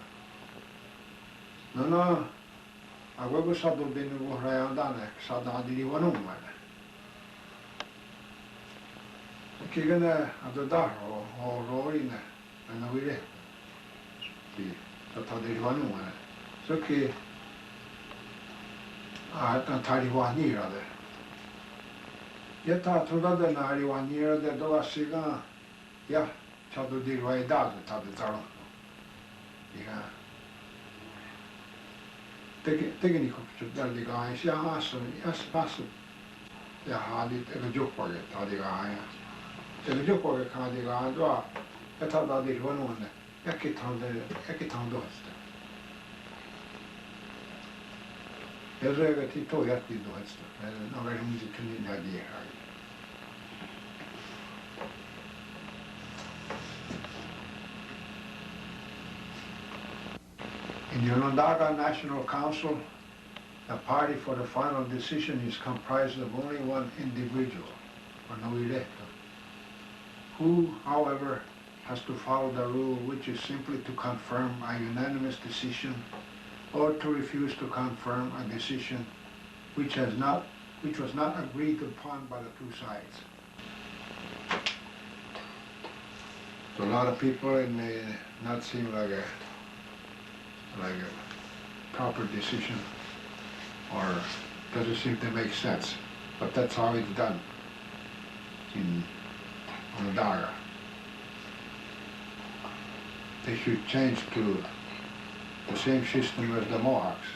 No, avevo stato bene vorrei andare, stato a dire numero. Che ne a dare o roine, non avere. Sì, stato a dire numero. So che a tantari vanire. Io tanto da denari vanire da dove si ga. Ja, stato a dire vai dato, stato zaro. Ja. Tekniikka täytyy kai se haassa passo ja hadi ega jokkoge tadi kai ega jokkoge kadi kai doa ja tada di vanonne ekki tando hasta ja rega ti to jätti do hasta no väl music kunni nadi här. In the Onondaga National Council, the party for the final decision is comprised of only one individual, or no electo, who, however, has to follow the rule, which is simply to confirm a unanimous decision or to refuse to confirm a decision which was not agreed upon by the two sides. So a lot of people, it may not seem like a proper decision or doesn't seem to make sense, but that's how it's done in Onondaga. They should change to the same system as the Mohawks,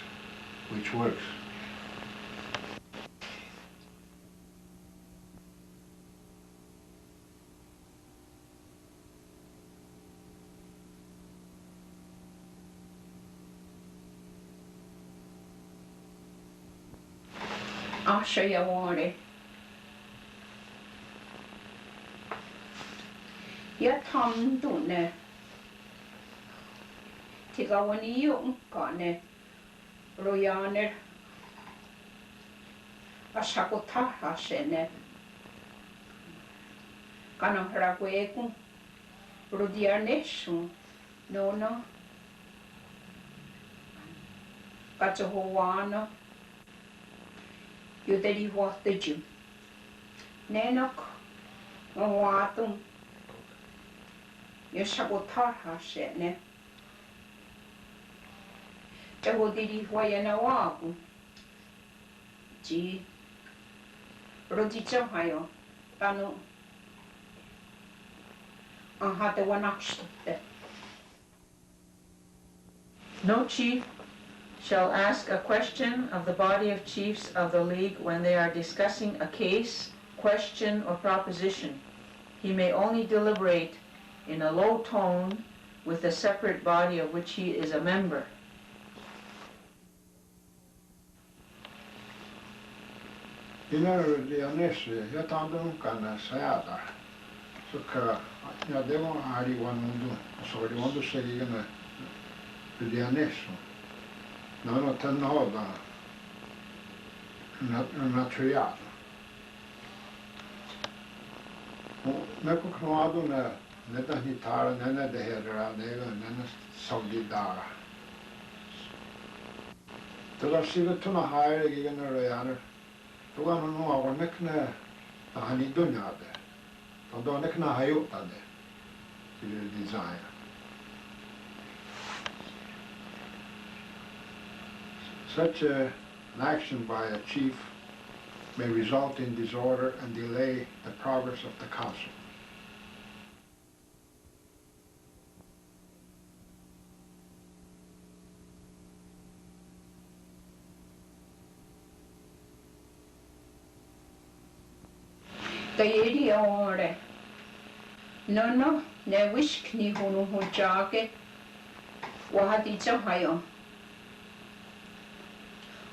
which works. Asha ja vaari. Ja tamdune. Tikawani junkane. Rojaner. Asako tahasene. Kanahrakuekun. Rodiarnesun. Nono. Katsohuano. Yudeli huohtaju. Nenok. Ngwatum. Yosako tahasene. Tehodiri huayana waku. Ji. Rodichahayo. Tanu. Ahate wanakstutte. No chief shall ask a question of the body of chiefs of the League when they are discussing a case, question, or proposition. He may only deliberate in a low tone with the separate body of which he is a member. Innan Nesse, jag tar dunkarna säda. Så kan jag det var här I Vanundo. Så det var då sägande det Nesse. När man tar nada naturligt. Och när på knadorna när det hittar när det här det är när solidara. Det var sig tunna här I när det är. Då var man nog av nekne han I dunnade. Då nekne har gjort det till design. Such an action by a chief may result in disorder and delay the progress of the council. Kayedi ore. No, ne wish kni hunu ho jage. Wahati chahayo.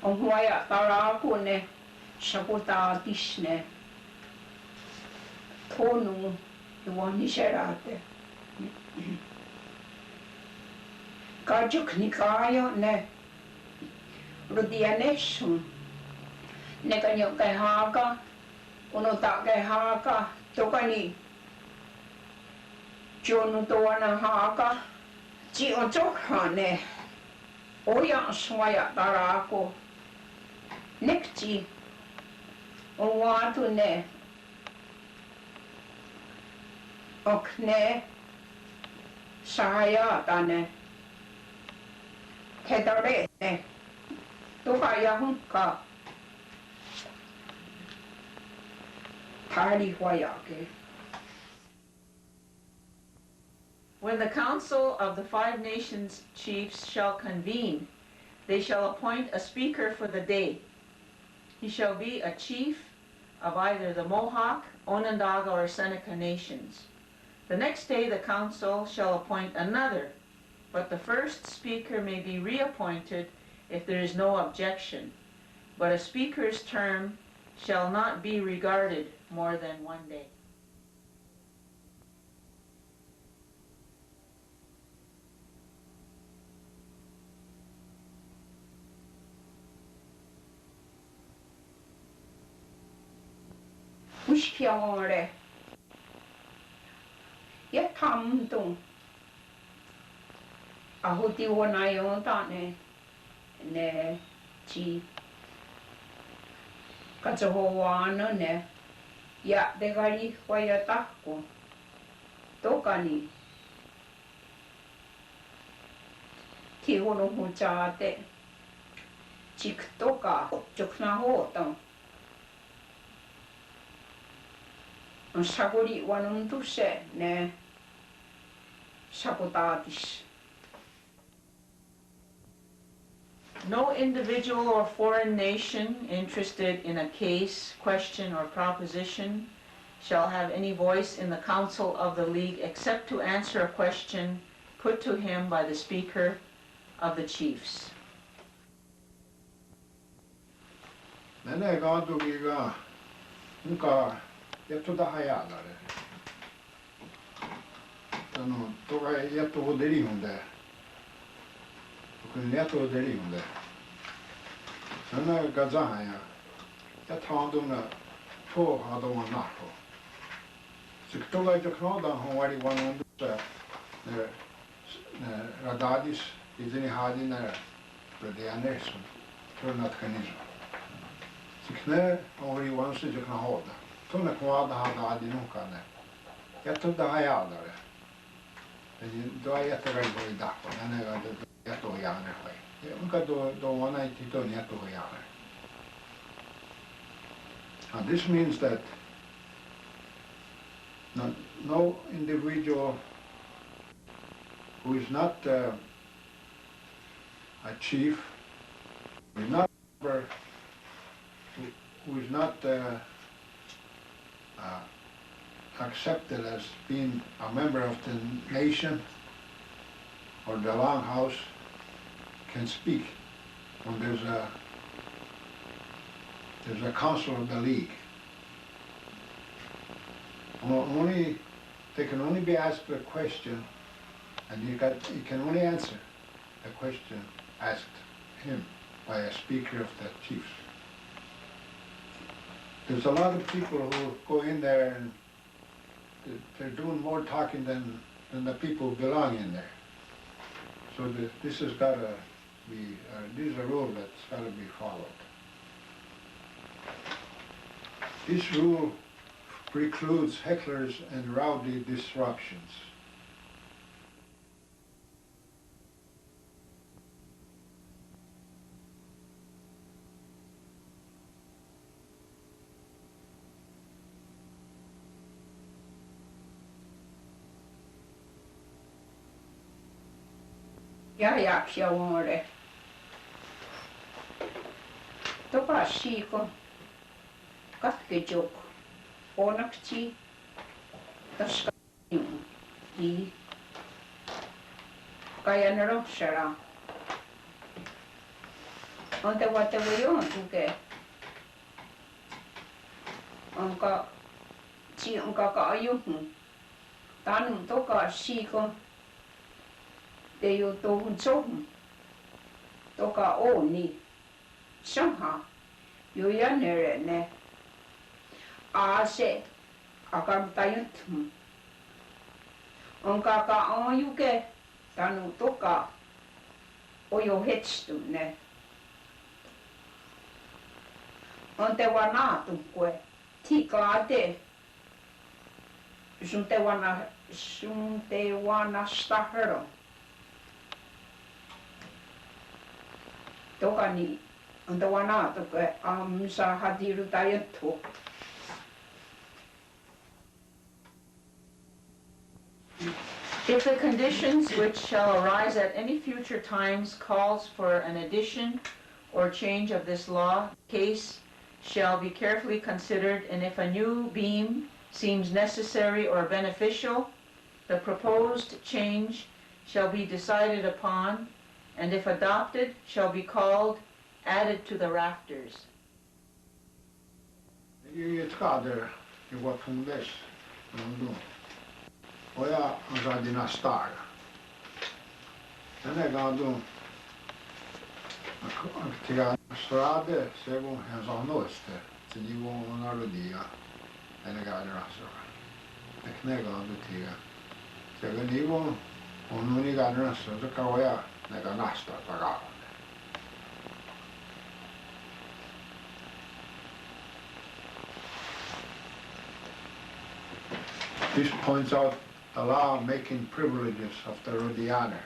On huaya tarako ne shapota dishne. Tonu iwani sherate. Kajuk nikayo ne. Rudianeshun. Ne kanyo kay haka. Uno ta kay haka. Tokani. Jonu toana haka. Ji o chokhane. Oya swaya tarako. Nekji. Watu ne. Okne. Saya tane. Kedare ne. Tukaya hunka. Tari wayake. When the council of the 5 nations chiefs shall convene, they shall appoint a speaker for the day. He shall be a chief of either the Mohawk, Onondaga, or Seneca nations. The next day the council shall appoint another, but the first speaker may be reappointed if there is no objection. But a speaker's term shall not be regarded more than 1 day. Ushkiore. Yatamdung. Ahuti wanayo tane. Ne chi. Kachohowana ne. Ya degari wayatako. Tokani. Tihono huchate. Chik toka. Chokna hotang. Shagori wanunduse ne shagotatis. No individual or foreign nation interested in a case, question, or proposition shall have any voice in the council of the League except to answer a question put to him by the Speaker of the Chiefs. Nene gadu giga nunca yato da hayalare. Tano toga yato hoderi hunde. Kun yato hoderi hunde. Nene gazahaya. Yatanduna to hadoma naho. Siktoga joknoda hawari wanundu ne radadis izini hadi ne radianesun. Turnat kanizm. Sikne hawari wansu joknoda. Tuna kwada hada adi nukane. Yato da hayalare. Då är jätteväl i dacko. Den är jättehojane. Unka då var nej till den jättehojane. And this means that no individual who is not a chief, who is not accepted as being a member of the nation or the longhouse can speak when there's a council of the league. They can only be asked a question, and you can only answer a question asked him by a speaker of the chiefs. There's a lot of people who go in there and they're doing more talking than the people who belong in there. So this has got to be, this is a rule that's got to be followed. This rule precludes hecklers and rowdy disruptions. ja kiaore. Toka siiko katke jok onakti taska i kayanero shara. Ante wate wayon tuke. Onka chi onka ka ayuhu. Tanum toka siiko te yo tohun sohun. Toka oni. Shanha. Yo yanere ne. Ase. Akamtayuntum. Onka ka ayuke. Tanu toka. Oyo hetstu ne. On te wana tukue. Tika ate. Sun te wana stahero. Toka ni. On te wana tukue. Sa hadiru tayantu. If the conditions which shall arise at any future times calls for an addition or change of this law, case shall be carefully considered, and if a new beam seems necessary or beneficial, the proposed change shall be decided upon, and if adopted, shall be called added to the rafters. I ett skade i vårt fundes. Och jag sa dina staga. Den är gadu. Tiga strade según en sonoste. Tigo una rodilla. Den är gadu raso. Det är gadu tiga. Según nigo och nu ni gadu raso så kan jag lägga nästa taga. This points out the law making privileges of the Rodianer.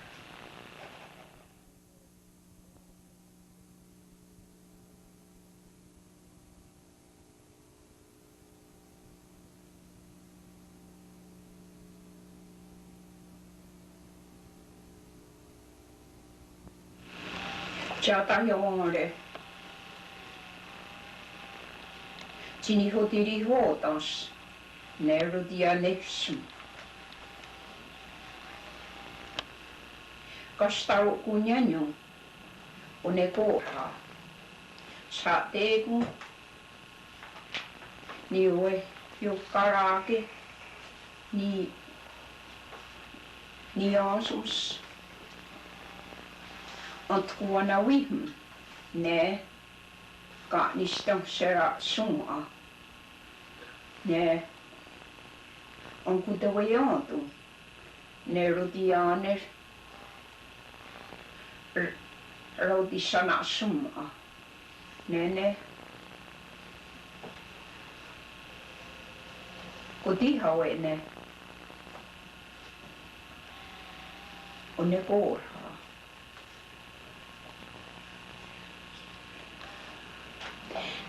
Chata yore. Chini hotiri hotas. Nerudia nexum. Kastaro kunyanyo. Onekora. Sategu. Niwe yukarake. Ni asus. Antkuana wihum. Ne. Ka nistam sera suma. Ne. On kutawayantu. Nerudianer. Rodishana suma. Nene. Kutihawe ne. Onekora.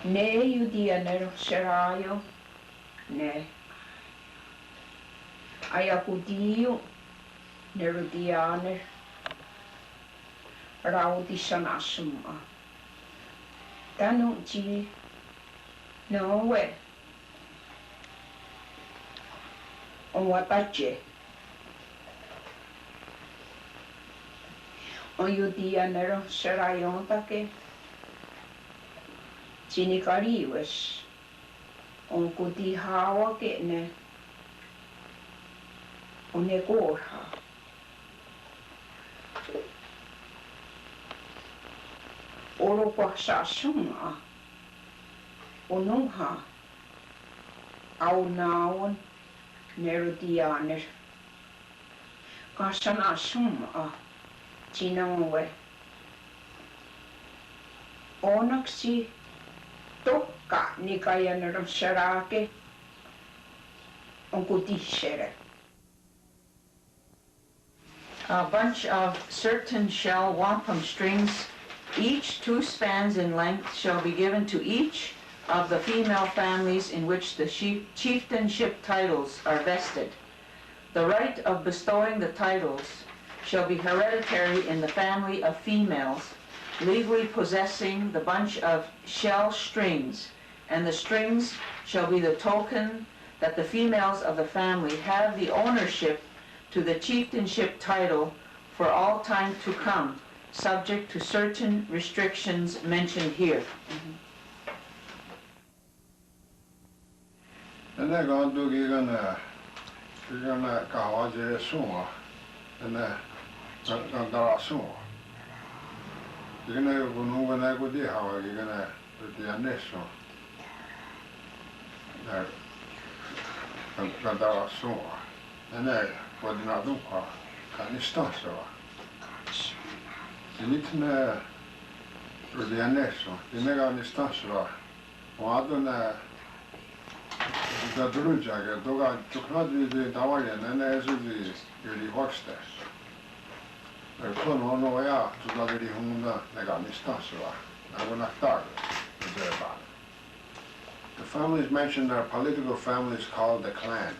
Ne yudianer serayo. Ne. Ayakudio. Nerudianer. Raudishana suma. Tanu ji. No way. On watache. On yudianer serayon take. Chinikariwes. On kutihawa kene. Onegorha. Oropa sasuma. Onungha. Aunaon. Nerudianer. Kasana suma. Chinawe. Onaksi. Tokka nikayaner sharake. Onkutishere. A bunch of certain shell wampum strings, each 2 spans in length, shall be given to each of the female families in which the chieftainship titles are vested. The right of bestowing the titles shall be hereditary in the family of females, legally possessing the bunch of shell strings, and the strings shall be the token that the females of the family have the ownership to the chieftainship title for all time to come, subject to certain restrictions mentioned here. And they're going to do, you're gonna go to Sumo, and they're going to go Sumo. You're gonna go to how you're gonna do the initial. They're going to go Sumo. And they're going to do kan ni stansa. Det är lite när det är nästan. Det är när ni stansa. Och hade när det drunjaga då kunde det davarja när så det är högsta. Det kom nog ja, så där det hunda när ni stansa. Jag var naktar. The families mentioned are political families called the clan.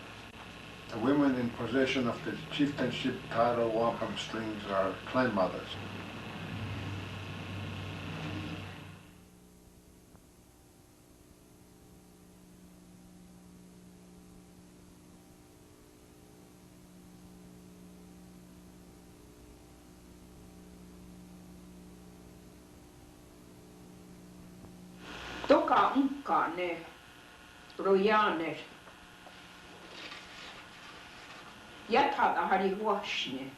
The women in possession of the chieftainship title wampum strings are clan mothers. Toka unkane rojaner. Yatada hari washne.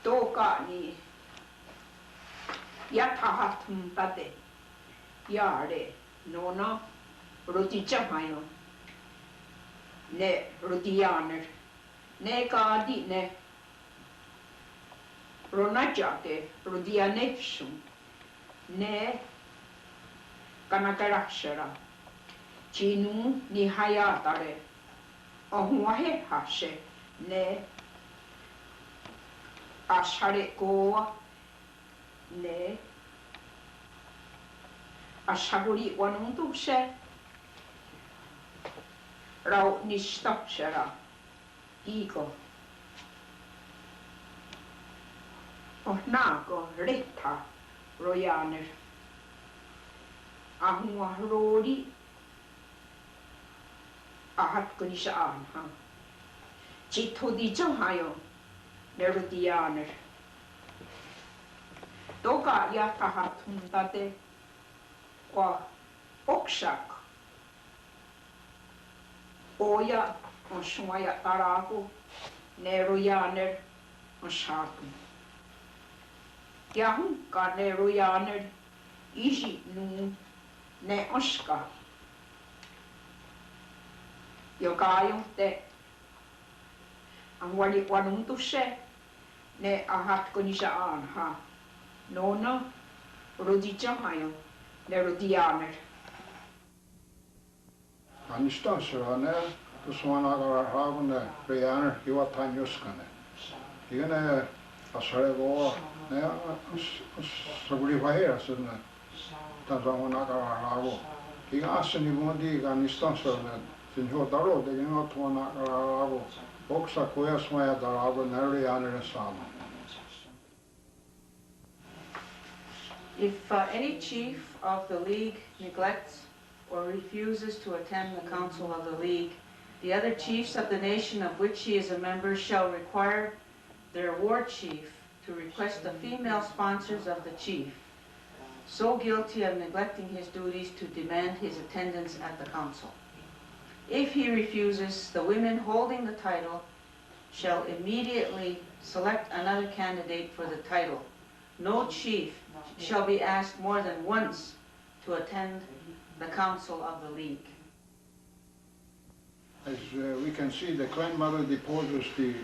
Toka ni yatahatum tade. Yare nona roti chamayo. Ne rotianer. Ne kadi ne ronajake rodianefsum. Ne kanakarashara. Chinu ni hayatare. Ohuahe hashe ne ashare koa ne ashaguri wanundushe rau nistapshara ego nago rita royaner ahua rori ahat kunisaan ha chito di hayo nerodianer toka yatahat hundate kwa oksak oya on shwaya tarago neroyaner on shaku yahun ka neroyaner iji nu ne oska joka te ang wali wanung tushe ne ahat ko ni saan ha nona rodi chahayo ne rodianer Anistansarane to swana havne bejaner hiwatan juskane. Igene asarego ne sabuli vahera sunne. Tanzamana hago. Iga asni mondi anistansarane sin hotaro de no tona hago. Oksa koyasmaya darago nerlianer sama. If any chief of the League neglects or refuses to attend the council of the League, the other chiefs of the nation of which he is a member shall require their war chief to request the female sponsors of the chief, so guilty of neglecting his duties, to demand his attendance at the council. If he refuses, the women holding the title shall immediately select another candidate for the title. No chief shall be asked more than once to attend the council of the League. As we can see, the clan mother deposes the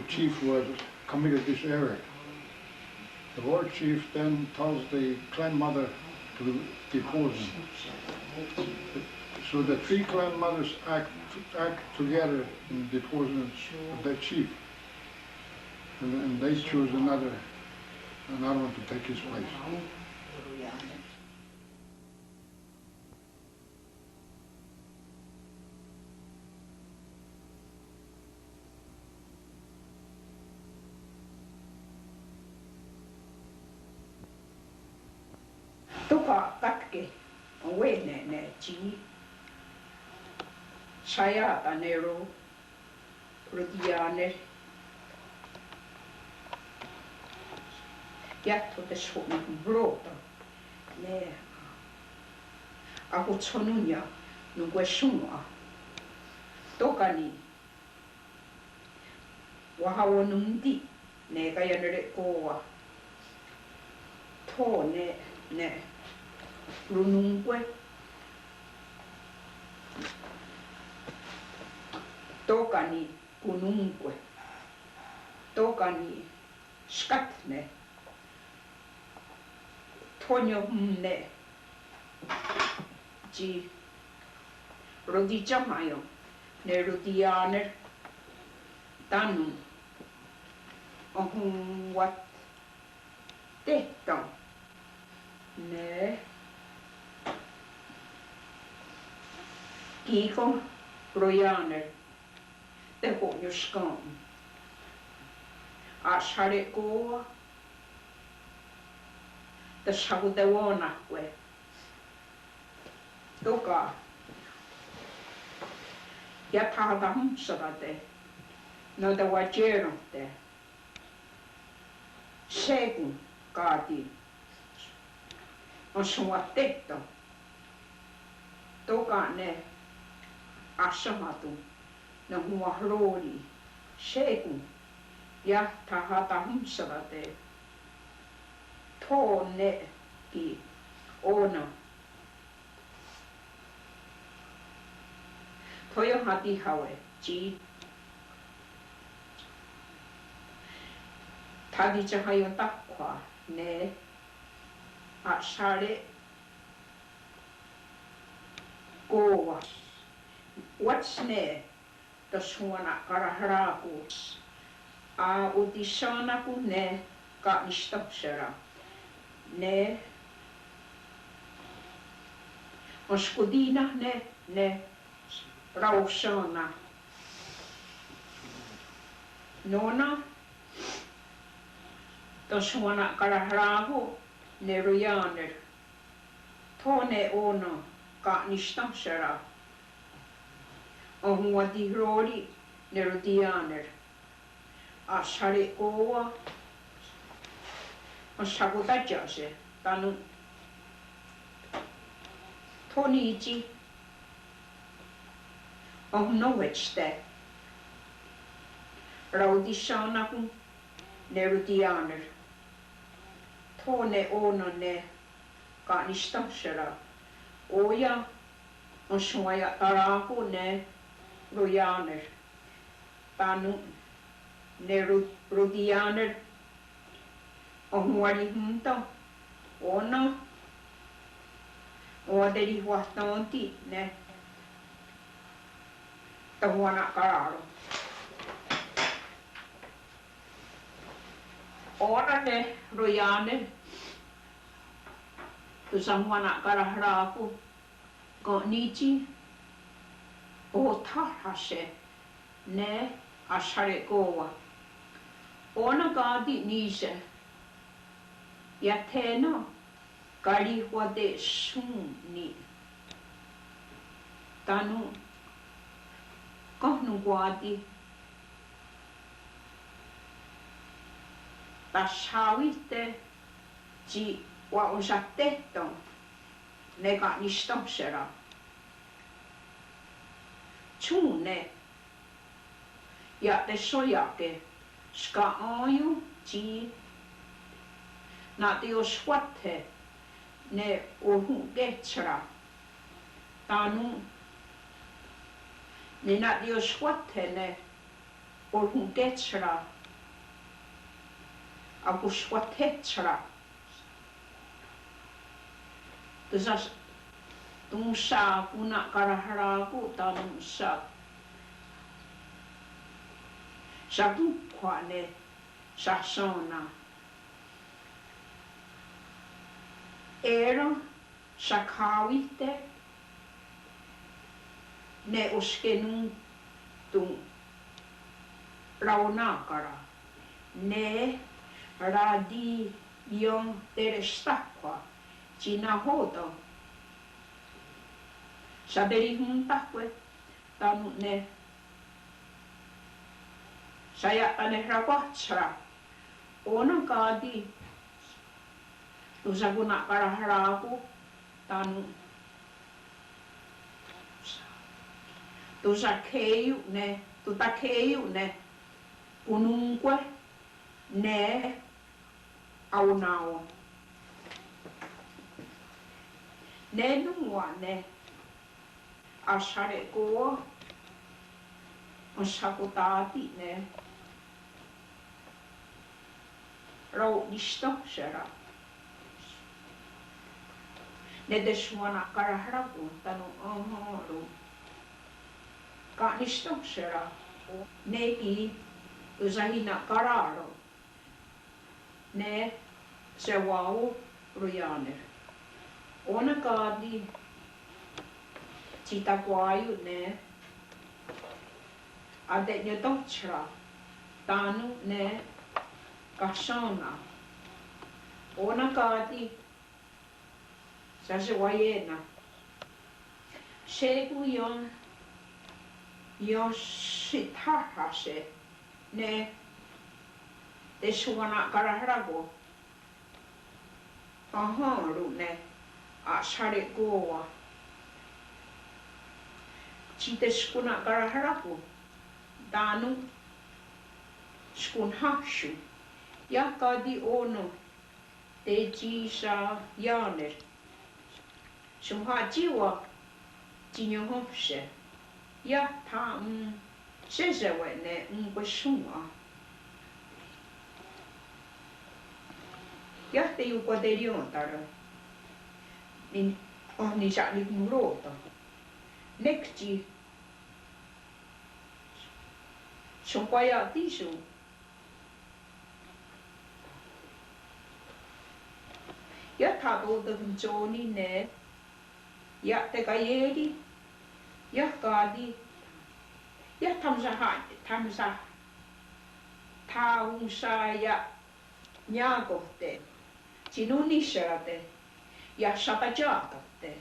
chief who has committed this error. The war chief then tells the clan mother to depose him. So the three clan mothers act together in deposing the chief, and they choose another one to take his place. Toka katke wene ne chi saya tanero rudiane Jatko te suomi blota ne ako tsonunya nungwe sunga tokani wahawa nundi ne kaya nere koa to ne runungwe tokani kunungwe tokani skatne tonyo ne ji rodi jamayo ne rodianer tanu ohun wat tehtan ne kiko rojaner te honjuskan ashare koa te saute wonakwe toka ja tahta humsarate no te wajerote sekun kaati on suattetto toka ne asamatu no hua rooli sekun ja tahta humsarate tonne ki ona toyo hati hawe ji tadi cahayo takwa ne asare koa what's ne the suona karaharaku a udisana ku ne ka istapsera ne oskudina ne rausana nona tosuana karahrahu ne rujaner tone ono ka nistamsera ohua di roli ne rudianer ashare oa on sakutajase tanu tonichi on noveste raudishanaku ne rudianer tone ono ne kanistamsera oja on suoja taraku ne rujaner tanu ne rudianer on huoli hunta ona oadeli huahtaanti ne tahuana kararo ona ne rojane tusahuana karahraku ko nichi o tahase ne ashare koa ona kaati niise ja tēnā karihua te suni tanu kahnu kuati tasawite ji wa osatetto ne ka nistamsera tune ja te sojake ska aju ji na te o swate ne o hungetsra tanu ne na te o swate ne o hungetsra aku swatetsra tusas tungsa puna karahraku tanu sa sakukwane sasona era sakawite ne uskenun tu raunakara ne radi yon terestakwa China hoto. Saderi huntakwe tanu ne. Saya tane rapatsra. Ona kaadi. Tusa kuna karaharaku tanu. Tusa keiu ne. Tuta keiu ne. Punungkwe ne. Aunao. Ne nungwa ne. Asare ko. Osakutati ne. Rau nisto sera. Ne de suana karaharaku tanu ohoru. Ka nisto sera. Ne ki usahina kararo. Ne se wau ruyaner. Ona kaadi cita kuayu ne. Ade nyo tochra. Tanu ne kasona. Ona kaadi sa se wayena. Segu yon sitaha se ne te suana karaharago. Aharu ne a sare goa. Chite skuna karaharago. Danu skun hashu. Ja kadi ono te jisa yaner. Sum ha jiwa jinyo hopse. Ja ta sesewe ne kwesuma. Ja te yuko te riontara. Ni sa ni murota. Nekti sum kwaya tisu. Ja ta do de joni ne. Ja te kayeri. Ja kadi. Ja tamsa taunsa ja nyakohte. Sinun nisserate. Ja satajaatatte.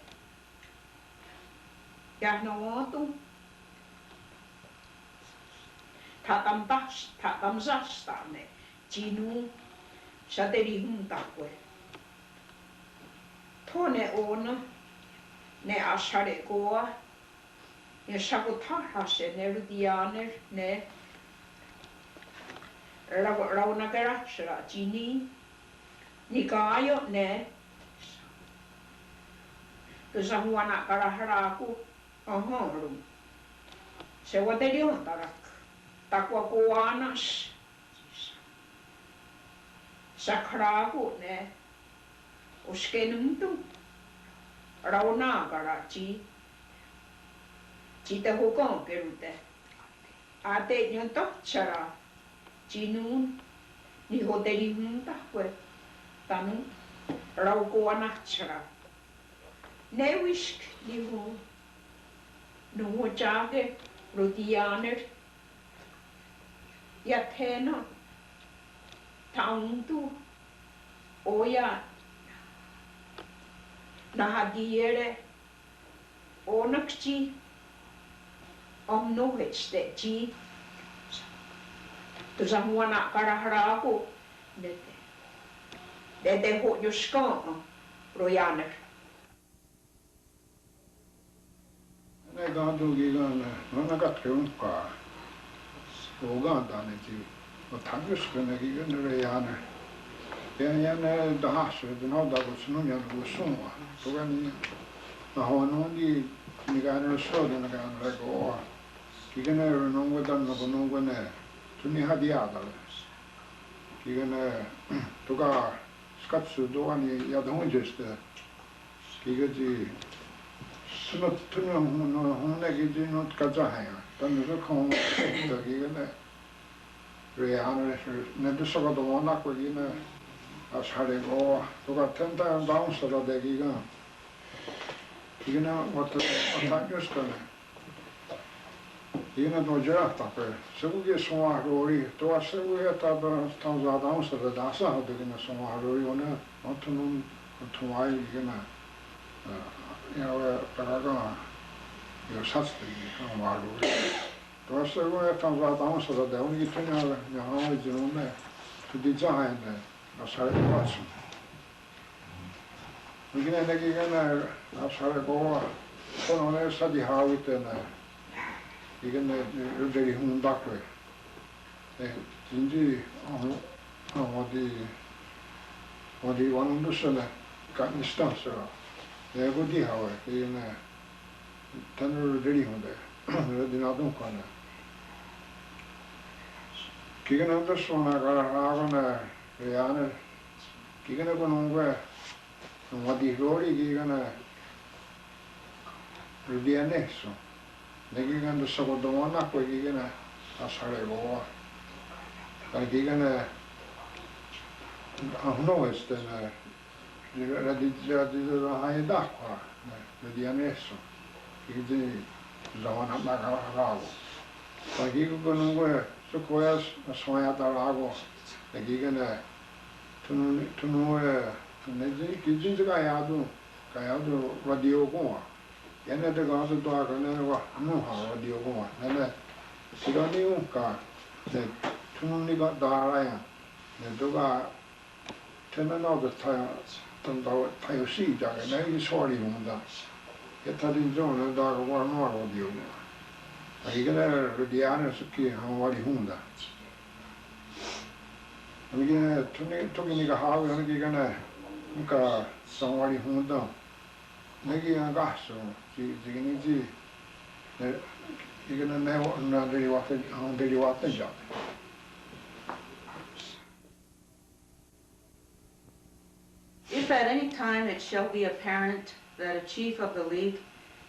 Ja nootu. Tatamsastane. Sinun sateri huntakwe. Tone on ne asare koa. Ne sakutahase ne rudianer ne raunakerachra jini nikayo ne tusa huana karaharaku ahoru se wateriontarak takwa koanas sakraku ne uskenumtu raunakarachi Cita hukong kerute. Ate nyon tochara. Jinun ni hoteli huntakwe. Tanu rauko anachara. Newisk ni hu. Nuho jage rutianer. Yatena. Tauntu. Oya. Nahadiere. Onakchi. Om no hetse chi tu samuana karaharaku dete ho juskan royaner ne gandu gi gan nona ka triunka Uganda ne ti o tagus ne gi gan royaner ya ne da hasu de no da gusnu ya gusnu to gan na hono di ni gan so de na gan rego Kigene non guardano con guane, tu ne hadiada. Kigene toga scazzo doani ya don geste. Kigeti sono tu non è che non kazahaya. Tanto che con kigene reane ne so che dovona quelle a sale go toga tenta bounce da de giga. Kigene what the Ina no gerata per se vuoi sono rori to se vuoi ta sta da danza da danza ha de ne sono rori ona non 통화에 이게나 이거 다가가 이거 샀더니 말로 또 서고에 당과 당서도 대우기 전에 양하고 지는데 두디자하네 나살 왔어 이게 내기가나 나살고 오늘 사디 하고 때나 이게 내 여기 hundaque 진지 어디 왕도서나 간스탄서 내고디 하와 이네 단을 들이 혼데 어디 나도 거나 기가는 또 소나가 하거나 야는 기가는 거는 거 어디 로리 기가는 루디안에서 내가 또 서고도 원하고 기가는 아사래고 기가는 no estene radicado hai d'acqua di anesso che di zona magarago pagi comunque su coes sognata lago e che tu ne che giga yadu radio go yana de gaso to ka ne wa no ha radio go ne sirani un ka ne tu ni ga da ya ne do ga tenano 타요 시작에 내가 소리 온다. 개타진 좀은 다 그거는 어디요. 이게는 루디안에 스키 한 와리 혼다. 이게 토니가 하고 하는 게 그러니까 상와리 혼다. 내가 가서 지금이지 이게는 내가 나들이 왔던 If at any time it shall be apparent that a chief of the League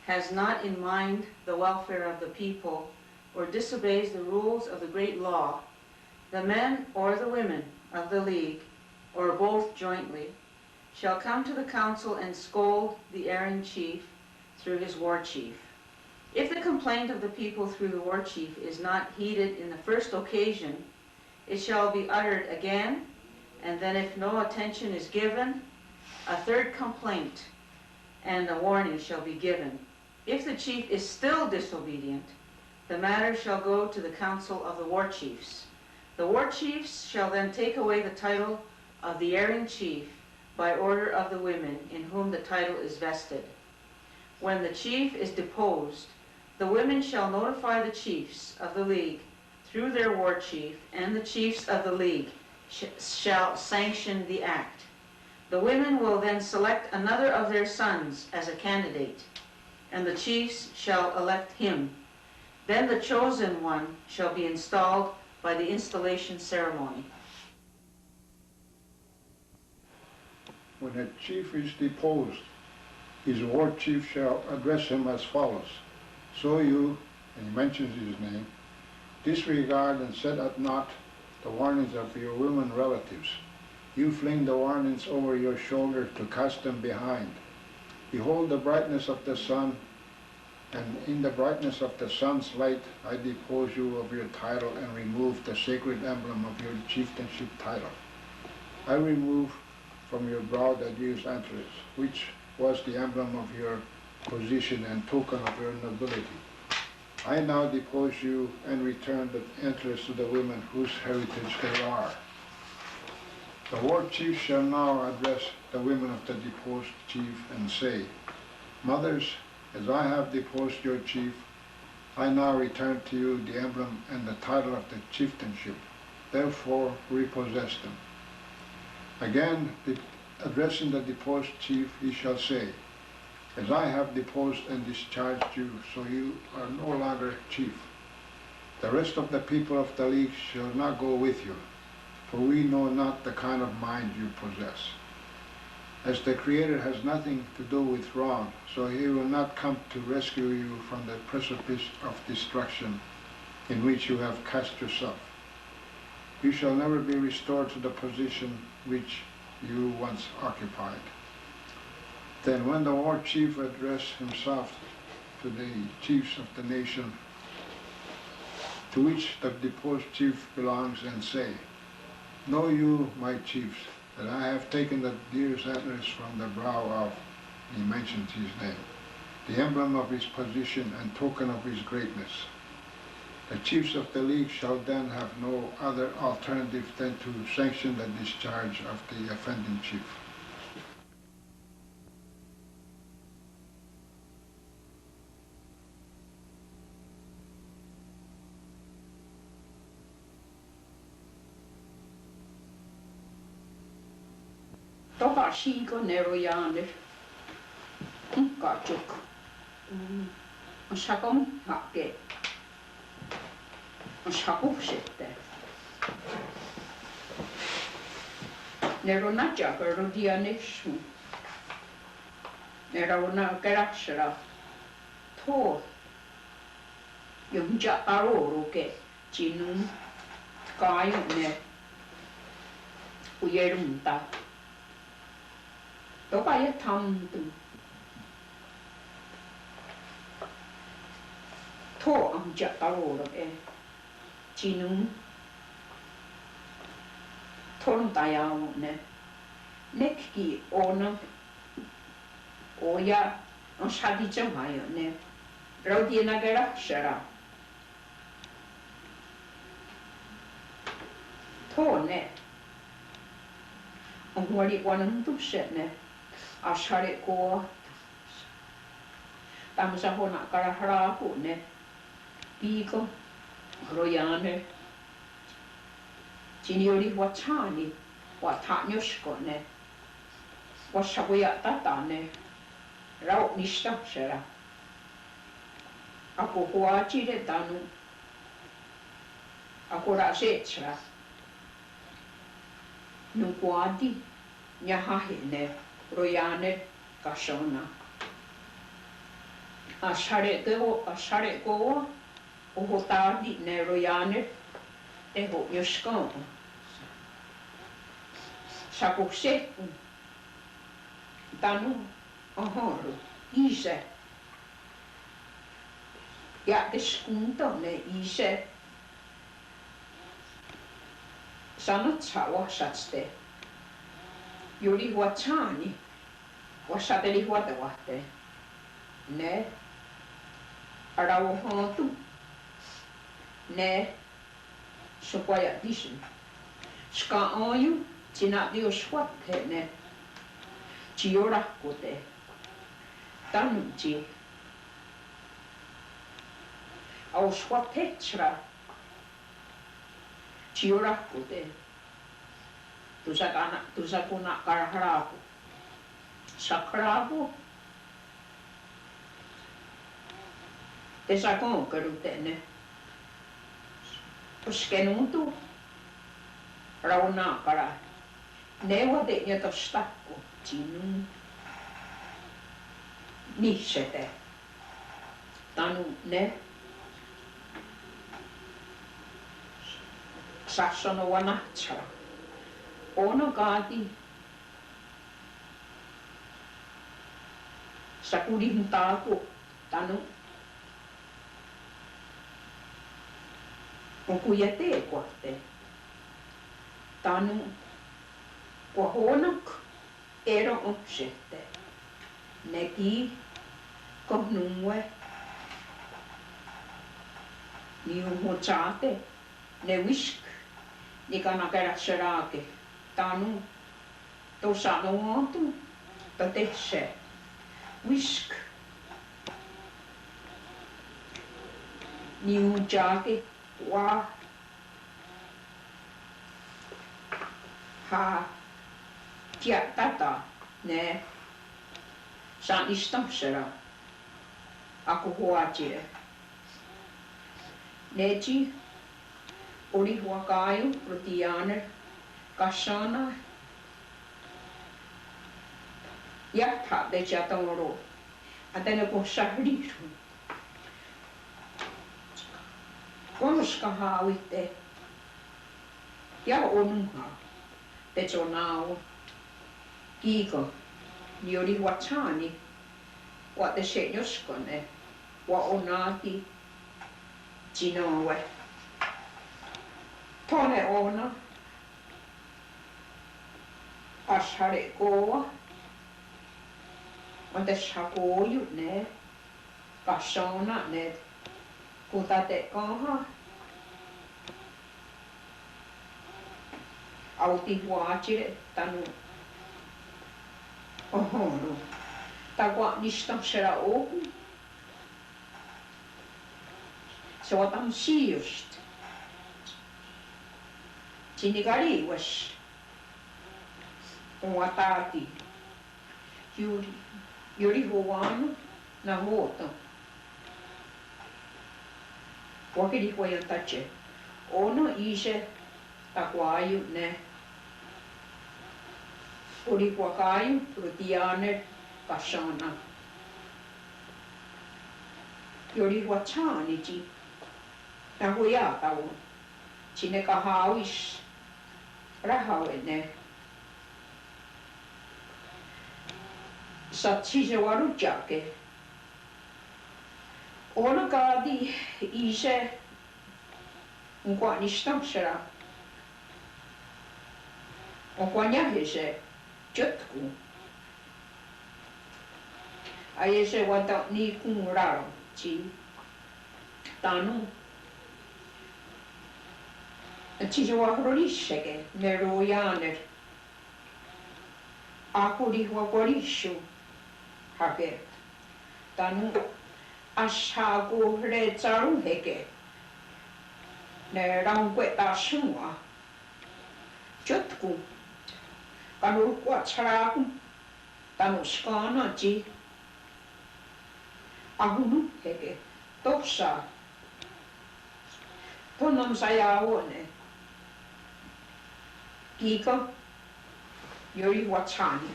has not in mind the welfare of the people, or disobeys the rules of the great law, the men or the women of the League, or both jointly, shall come to the council and scold the erring chief through his war chief. If the complaint of the people through the war chief is not heeded in the first occasion, it shall be uttered again, and then if no attention is given, a third complaint and a warning shall be given. If the chief is still disobedient, the matter shall go to the council of the war chiefs. The war chiefs shall then take away the title of the erring chief by order of the women in whom the title is vested. When the chief is deposed, the women shall notify the chiefs of the League through their war chief, and the chiefs of the League shall sanction the act. The women will then select another of their sons as a candidate, and the chiefs shall elect him. Then the chosen one shall be installed by the installation ceremony. When a chief is deposed, his war chief shall address him as follows. So you, and he mentions his name, disregard and set at naught the warnings of your women relatives. You fling the warnings over your shoulder to cast them behind. Behold the brightness of the sun, and in the brightness of the sun's light I depose you of your title and remove the sacred emblem of your chieftainship title. I remove from your brow that year's antlers, which was the emblem of your position and token of your nobility. I now depose you and return the antlers to the women whose heritage they are. The war chief shall now address the women of the deposed chief and say, Mothers, as I have deposed your chief, I now return to you the emblem and the title of the chieftainship. Therefore, repossess them. Again, addressing the deposed chief, he shall say, As I have deposed and discharged you, so you are no longer chief. The rest of the people of the League shall not go with you, for we know not the kind of mind you possess. As the Creator has nothing to do with wrong, so he will not come to rescue you from the precipice of destruction in which you have cast yourself. You shall never be restored to the position which you once occupied. Then when the war chief addressed himself to the chiefs of the nation to which the deposed chief belongs and say, Know you, my chiefs, that I have taken the deer's antlers from the brow of, he mentions his name, the emblem of his position and token of his greatness. The chiefs of the league shall then have no other alternative than to sanction the discharge of the offending chief. Toka siiko nero yaane. Kachuk. Sakom hakke. Sakup sitten. Nero natjaka rodianismu. Nero na kerasra. To. Yung aroro ke. Jinun. Kayo ne. Uyerunta. Toka ya tamtu. To ang aroro ke. Jinun. Ton tayaw ne. Nekki ona. Oya. Ang shadi jamayo ne. Rodi nagara shara. To ne. Ang wali wanang tupset ne. Ashare ko. Tamsa ho na karahara ko ne. Piko. Royane. Jiniori wachani. Watanyoshko ne. Washabuya tata ne. Rau nishta shara. Ako huachi de tanu. Ako rasechra. Nukwadi. Nyahahine. Royane kashona. Ashare ko. Ohotadi ne royane. Eho yoshko. Shakukse. Tanu. Ohoro. Ise. Ja deskunto ne ise. Sanotsa wasatste. Yuri wachani. Wasateli huatawate. Ne. Arauhotu. Ne. Sopoya disun. Ska oyu. Tina dioswate ne. Chiora kote. Tanuchi. Auswatechra. Chiora kote. Tusakuna karaharapu. Sakrapu. Tesakon karutene. Puskenutu. Rauna kara. Newa de nyatostakko. Jinun. Nishete. Tanu ne. Sassono wanachara. Ono gati. Sakuri hintako. Tanu. Okuyate kohte. Tanu. Kohonok. Ero opsette. Neki. Kohnungue. Niuhochate. Ne wisk. Nikana kerasherake. Tanu. Tosano otu. Tateshe. Wisk. Niuchake. Wa. Ha. Tia tata. Ne. Saan istamsera. Ako huatire. Neji. Ori huakayu. Rutianer. Kasana. Yata de chatamoro. Atene ko shahriru. Koska haawitte. Ja onunha. Pechonao. Kiko. Niori wachani. Wa te shenyoskone. Wa onati. Jinowe. Tone ona. ashare ko wante shako yu ne kashona ne kutate ko ha auti huachire tanu ohoro tagwa nishtam shera o so tam shiust Tinigari was watati yuri hoano na hoto wakiri foi tache ono ise takwayu ne ori kwakayu rutiane kashana yuri wachani ji na hoya tawo chine kahawish rahawene satchije warujake ona kadi ise nkwa nishtamshara okwanya hese chotku ayese wata ni kumuraro chi tanu Ci wahorisce che neroyaner akuri wahorishu hake tanu ashago rezaru heke ne rangwe tashua chotku kanu kwa charaku tanu skana ji ahunu heke topsa tonam sayawone Kiko, yuri wachani.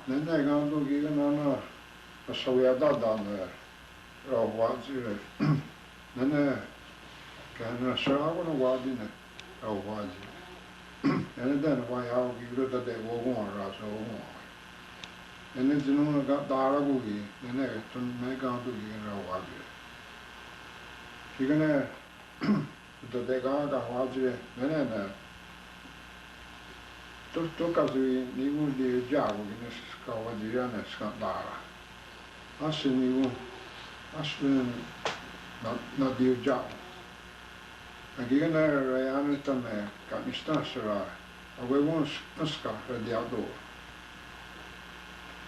Nene gandu giga nana asawiyada dana rawajire. Nene kana sharago no wadine rawaji. Nene den wayao giga da de wogon raso wogon. Nene jinu ga darago gi nene tun me gandu giga rawajire. Giga ne to de gada wajire nene to kazi nigu di jago ne ska wajire ne ska dara asi nigu aspen na di jago agiga ne rayane tame kanistan sera awe won ska radiado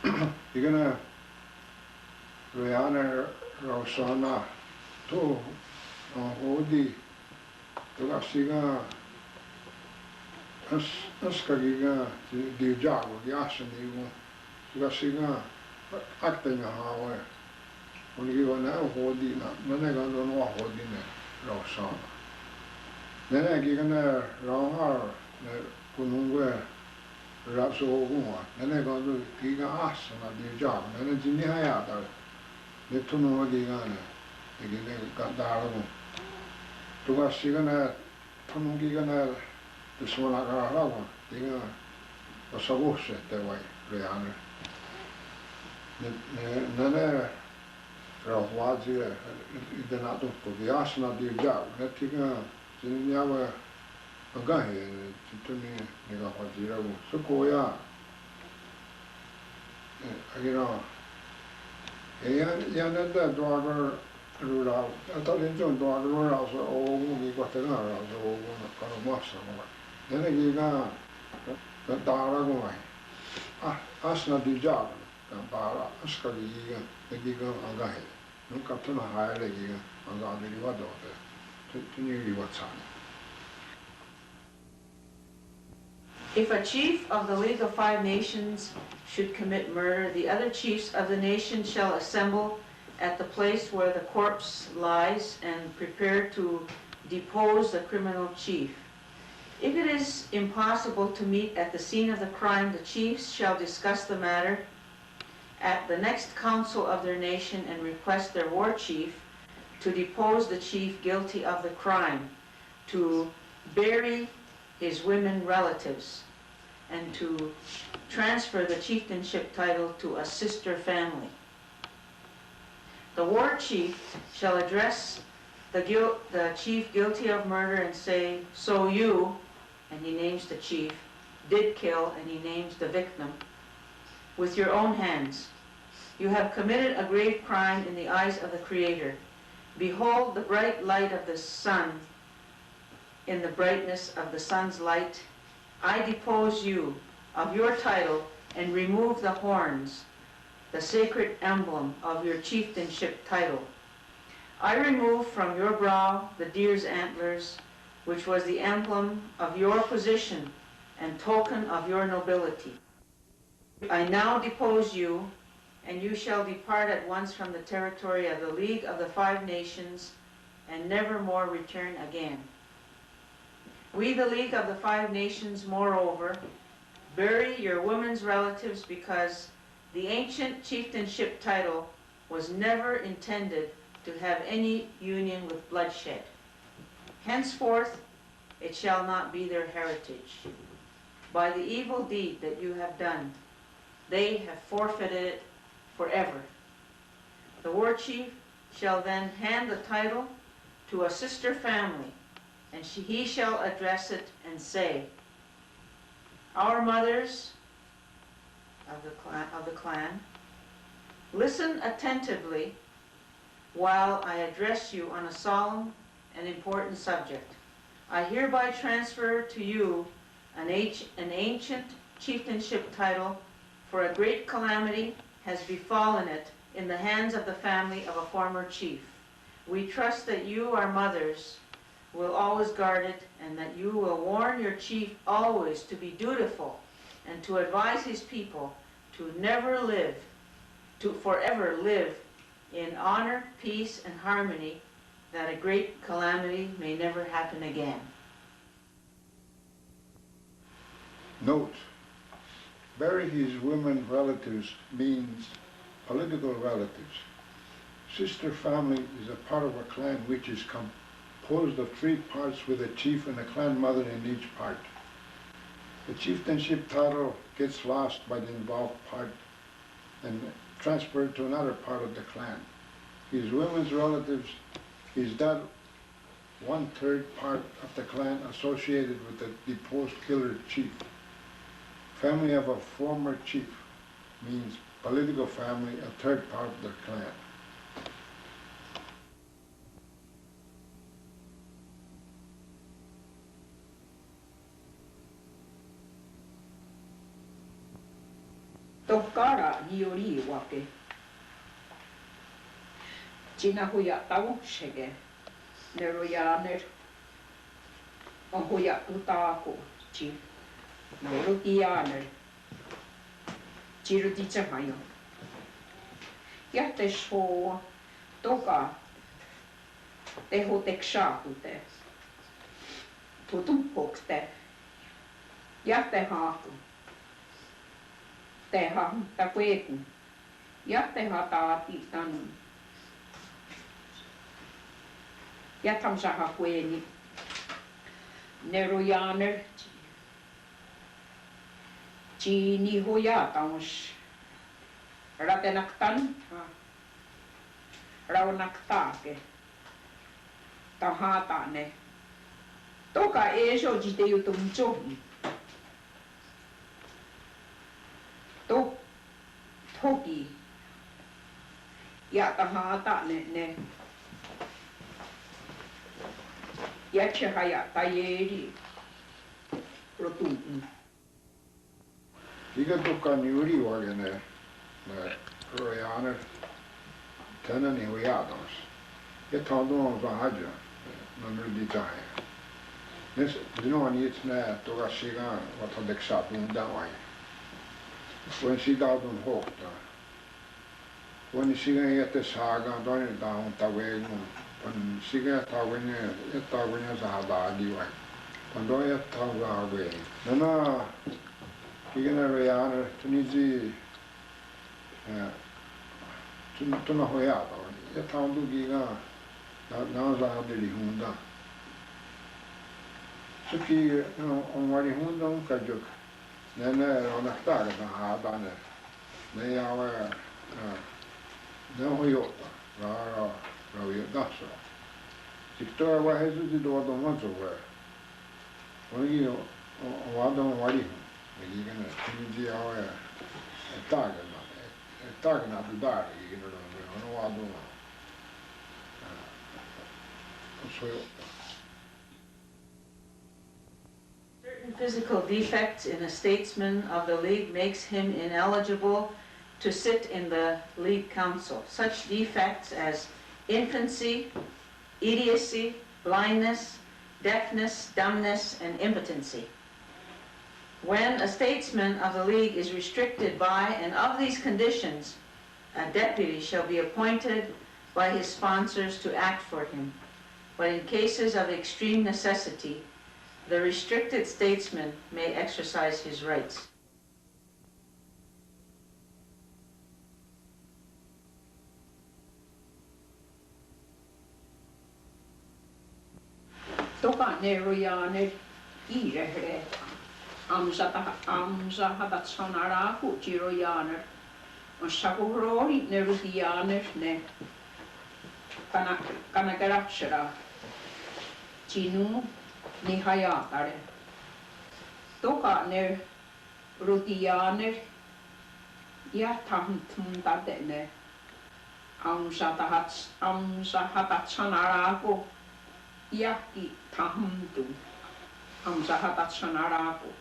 agiga ne rayane rosana to odi Toga siga askagiga di jago di asanigo toga siga aktenga hawe onigi wana hodi na nane gando no hodi ne rosana nane giga ne rahar ne kunungwe rapso ogunwa nane gando giga asana di jago nane jini hayata ne tunu giga ne giga gandarago Toga sigana tanungigana desmona garahrawa dinga osagose te vai reane nene rahwaji idenato to viasna di ja netiga jinyawa agahe tituni nega hwajira go sukoya agira ya nada doagar rura atalin jon doagar rura so o mi kwatena ra so o na karo masa no nene giga dara go ai asna di ja kan para aska giga giga agahe nunca tuna haere giga anga di vado te tuni riwatsani. If a chief of the League of Five Nations should commit murder, the other chiefs of the nation shall assemble at the place where the corpse lies and prepare to depose the criminal chief. If it is impossible to meet at the scene of the crime, the chiefs shall discuss the matter at the next council of their nation and request their war chief to depose the chief guilty of the crime, to bury his women relatives, and to transfer the chieftainship title to a sister family. The war chief shall address the chief guilty of murder and say, "So you, and he names the chief, did kill, and he names the victim, with your own hands. You have committed a grave crime in the eyes of the Creator. Behold the bright light of the sun in the brightness of the sun's light. I depose you of your title and remove the horns, the sacred emblem of your chieftainship title. I remove from your brow the deer's antlers, which was the emblem of your position and token of your nobility. I now depose you, and you shall depart at once from the territory of the League of the Five Nations and never more return again. We, the League of the Five Nations, moreover, bury your women's relatives because the ancient chieftainship title was never intended to have any union with bloodshed. Henceforth, it shall not be their heritage. By the evil deed that you have done, they have forfeited it forever. The war chief shall then hand the title to a sister family, and he shall address it and say, Our mothers of the clan, listen attentively while I address you on a solemn and important subject. I hereby transfer to you an ancient chieftainship title, for a great calamity has befallen it in the hands of the family of a former chief. We trust that you, our mothers, will always guard it, and that you will warn your chief always to be dutiful and to advise his people to forever live in honor, peace, and harmony, that a great calamity may never happen again. Note, bury his women relatives means political relatives. Sister family is a part of a clan which is composed of 3 parts with a chief and a clan mother in each part. The chieftainship title gets lost by the involved part and transferred to another part of the clan. His women's relatives is that 1/3 part of the clan associated with the deposed killer chief. Family of a former chief means political family, a 3rd part of the clan. Tohkara niori wake. China huya tau shege. Nero yaner. On huya utako chi. Nero yaner. Chiru di chahayo. Yatte shho toka. Te ho tekshahute. Tutum hokte. Yatte haku. Teha takueku. Yatte taati tanun. Yatam saha kueni. Nero yaner. Chini hoya taus. Ratenaktan. Raunaktake. Tahatane. Toka eso jite yutum chohi. Toki. Ya tahatane ne. Ya chehaya tayeri. Rotum. Iga tukka niuri wage ne royaner tenen i hojadans. Je tandon vahaja numru di tahe. Nes dinon jitsne toga sigan wat had ik sat undan wai. When she dadun hokta. When sigan jette sagan dan är down tawegun. When sigan tawegun sa hadadi wai. Då är jag tawawe. Nana Igana Rayana, Tunisi, Tuna Hoyata, Yatandu Giga, Naza de Hunda. Suki on Marihunda, Kajuk, Nene on Aktaga, Hadane, Nayawa, Nahoyota, Rara, Raviyadasa. Victoria, why has it do the ones over? When you o wado wari igi gana tinji awa taga na dudare igi no wado so Certain physical defects in a statesman of the League makes him ineligible to sit in the League Council. Such defects as infancy, idiocy, blindness, deafness, dumbness, and impotency. When a statesman of the League is restricted by and of these conditions, a deputy shall be appointed by his sponsors to act for him. But in cases of extreme necessity, the restricted statesman may exercise his rights. Toka ne rojane iirehre. Amsa hatat sanaraku tirojaner. On sakuhrori ne rudianer ne kanakeratsera. Tinu ni hajatare. Toka ne rudianer ja tahntundade ne. Amsa hatat sanaraku jaki tahmtu. Amsa hatat sanaraku.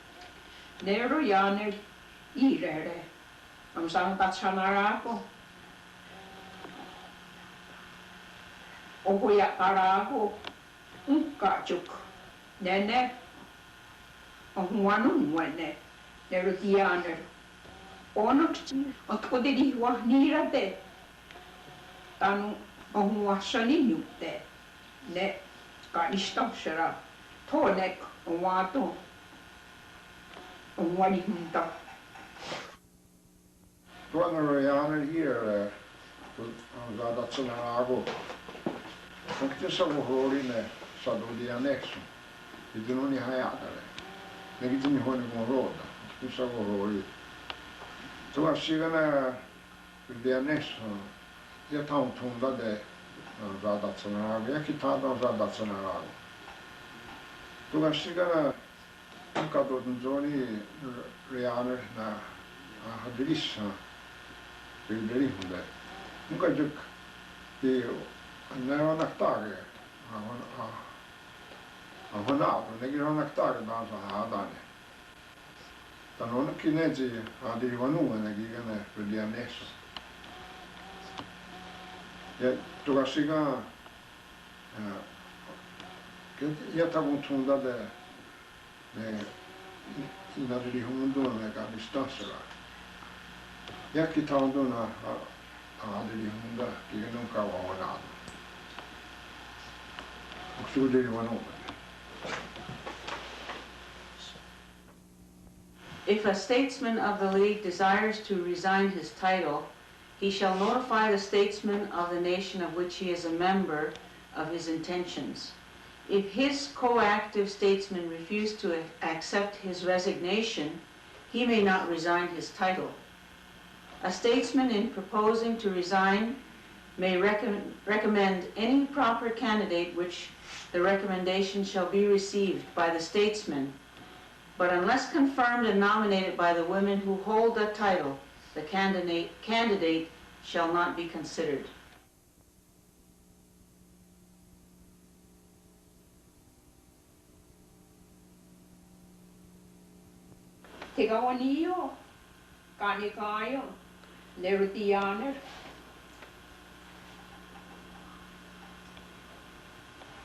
Ne rojaner iirehre. Amsa hatat sanaraku. Ohuja araku. Unkachuk. Ne on huonun muenne. Ne rudianer. Onok otkodiri huahnirate. Tanu on huassani nyutte. Ne kanistauksera. Tonek on vaatu. On vanihunta. tuonne rojane hier on dat ze naar ago onko tässä roolinen sadudia nexu itu noni hajatale ne kitini honi kon roda tässä rooli tuo sigana dia nexu ja tauntunda de zadat ze naar ago ja kitado zadat ze naar ago tuo sigana kadotun zoni rojane na hadrissa Pilderi hunde. Nunca juk ne on aktage. On apu, ne ki on aktage dansa hadane. Tan on kinezi adiri vanu ne ki gane pedia nessa. Ja tukasiga ja tavuntunda de ne inadiri hundu ne ka distansera. Jaki taunduna adeli hunda kiga nunca waonado. Uksudeli wanu. If a statesman of the League desires to resign his title, he shall notify the statesman of the nation of which he is a member of his intentions. If his co-active statesman refuse to accept his resignation, he may not resign his title. A statesman in proposing to resign may recommend any proper candidate which the recommendation shall be received by the statesman, but unless confirmed and nominated by the women who hold the title, the candidate shall not be considered. Tigawanio, kanikayo. Nerutianer.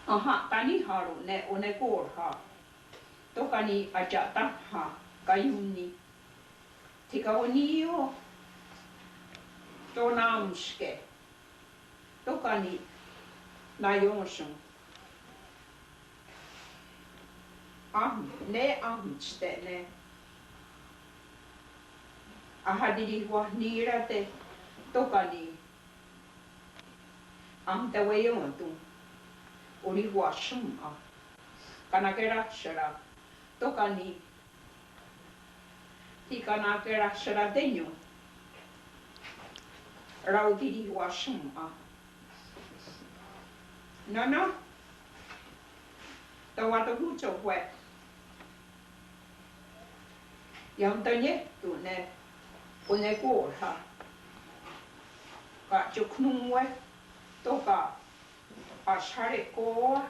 Aha, tani haru ne one korha. Tokani ajata ha kayuni. Tikawaniyo. Tonamske. Tokani najonsun. Ne amste ne. Ahadiri huahnirate tokani amtawayotu uri huasuma kanakerachara tokani tikanakerachara denyo raudiri huasuma no tawato hucho hue Yantanye tu ne une gorha. Ka chuknumwe toka ashare ko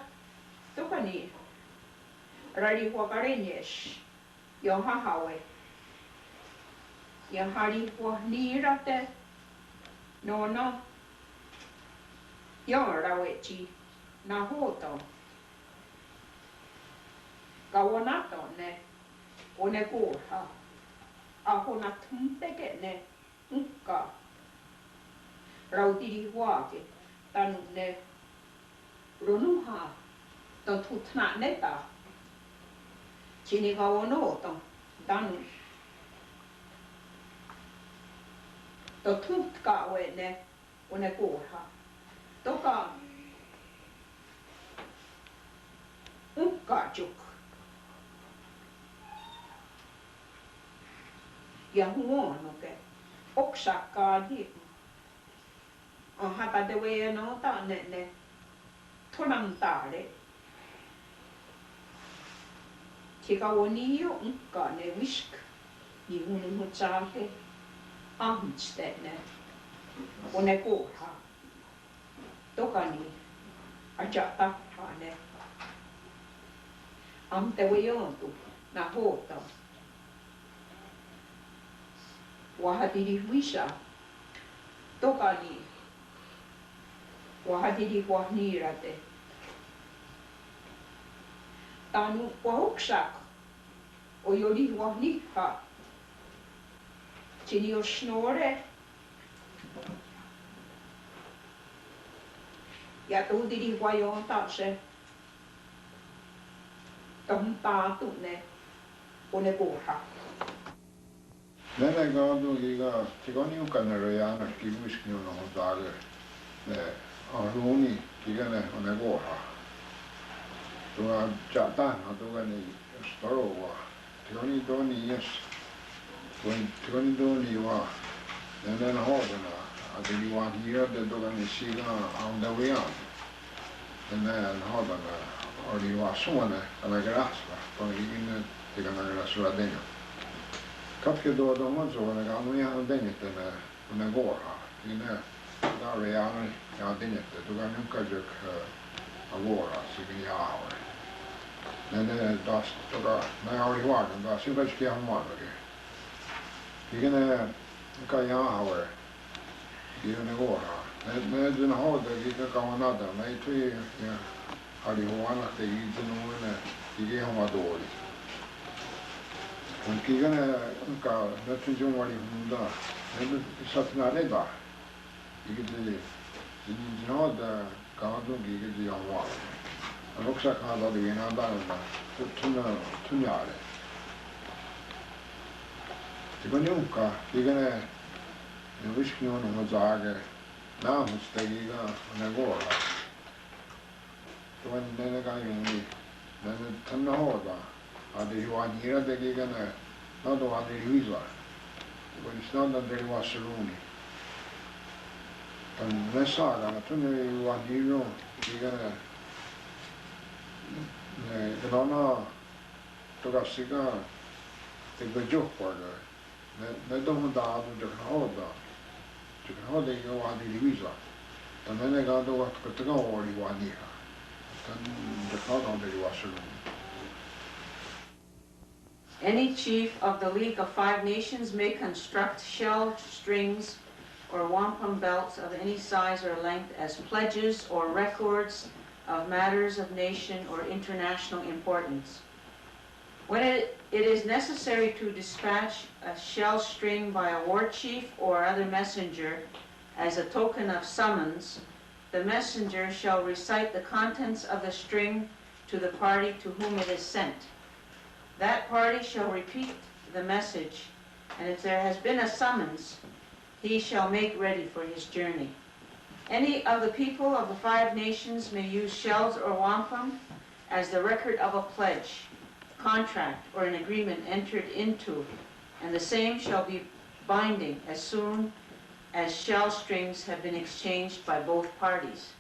toka ni rari wakarenyesh yon hahawe. Yang hari wa nirate no yon rawechi na hoto. Kawonato ne one gorha. Aho na tumpeke ne unka rautiri huake tanu ne runuha ton tutna neta chini kawonoto tanu to tutka we ne one gorha toka unka juk ja huonoke oksakkaadi on hata de we no ta ne tonantare tika woni yo unka ne wisk ni hunu mutsake ahmste ne one koha tokani ajata ne am te we yo tu na hota wahadiri wisa tokani wahadiri wahnirate tanu wahoksak o yori wahnika chini o snore ja tudiri wajon taakse tom taatu ne one kurha. Nene gaadu giga tigoni ukana royana kibuiskni no dager ne aruni kigane one goha. Tuo jatan atugani storowa. Tigoni doni yes. Tigoni doni wa nene na hodana adini wa hira de dogani siga on the way on. Nene na hodana ori wa suone ala graspa poi in tigana grasura degno. Katke då de var så när han nu hade dänget den gårda. Inne där är jag dänget då kan jag kanske gårda så vi har. Men det då när jag har varit då så väl ska jag ha det. Inne kan jag ha det. I den gårda. Men den har det lite kan man nada. Men jag tror jag har det hållit att det inte någon det har varit dåligt. Kigane unka natsunjung wali hunda, nene satnare da. Igede jinho da kaadu igede yamwa. Anoksa kaada de yenada na tunyare. Tigone unka kigane nevishkno no zage na mustagiga nagora. Tuan nene ka yungi nene tanna hoda. Hade Johan hira de gigane no do hade Luisa when snad de wasruni tan nessa na tunne Johan hiro gigane ne dona to gasiga te bejo porga ne do da do de hoda Johan Luisa tan ne ga do wat ko to ori wanira tan de hoda de wasruni. Any chief of the League of Five Nations may construct shell strings or wampum belts of any size or length as pledges or records of matters of nation or international importance. When it is necessary to dispatch a shell string by a war chief or other messenger as a token of summons, the messenger shall recite the contents of the string to the party to whom it is sent. That party shall repeat the message, and if there has been a summons, he shall make ready for his journey. Any of the people of the Five Nations may use shells or wampum as the record of a pledge, contract, or an agreement entered into, and the same shall be binding as soon as shell strings have been exchanged by both parties.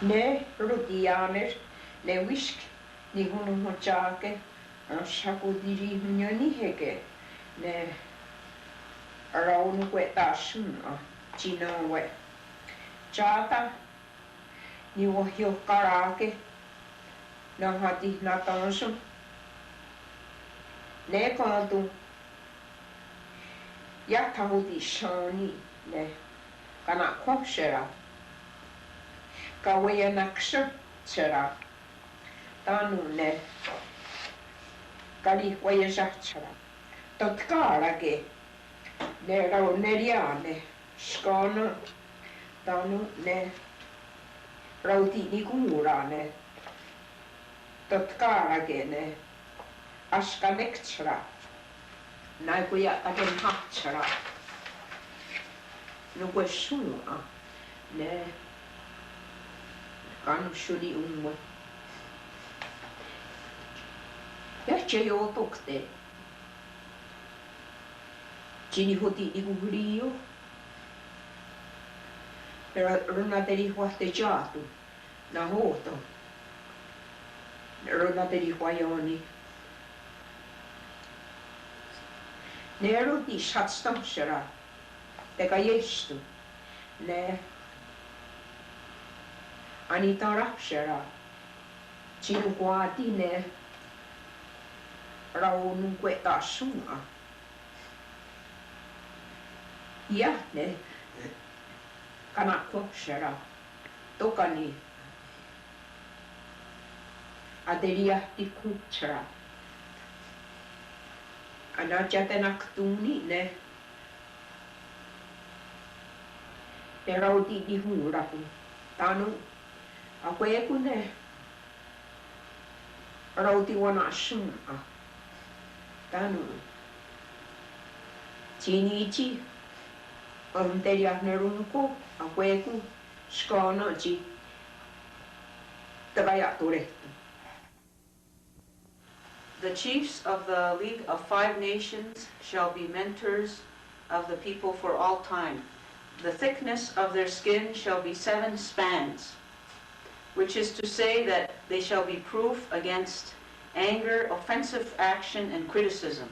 Ne rutianer ne wisk ni hunu mochake shakudiri hunyoni heke ne raunu kwe tasun chino we chata ni wo hio karake na hati na tansu ne kantu ya tahuti shani ne kana kopshera kaweya naksha chera tanu ne kali weya chera totkara ke ne rau neriane skana tanu ne rauti ni kumura ne totkara ke ne askanekstra naikuya agen hachara no quesuna ne kanu shuli umwe ya cheyo tokte chini hoti igurio pero runa teri huaste chatu na hoto runa teri huayoni nero di shatstam shara teka yestu ne anita rapshara chinu huati ne rau nunque tasuma ya ne kanako shara tokani aderia tikuchara anajatenaktuni ne rauti di huraku tanu akweku ne rauti wana shuma tanu chinichi teria nerunko akweku skana chi tabaya tore. The chiefs of the League of Five Nations shall be mentors of the people for all time. The thickness of their skin shall be 7 spans, which is to say that they shall be proof against anger, offensive action, and criticism.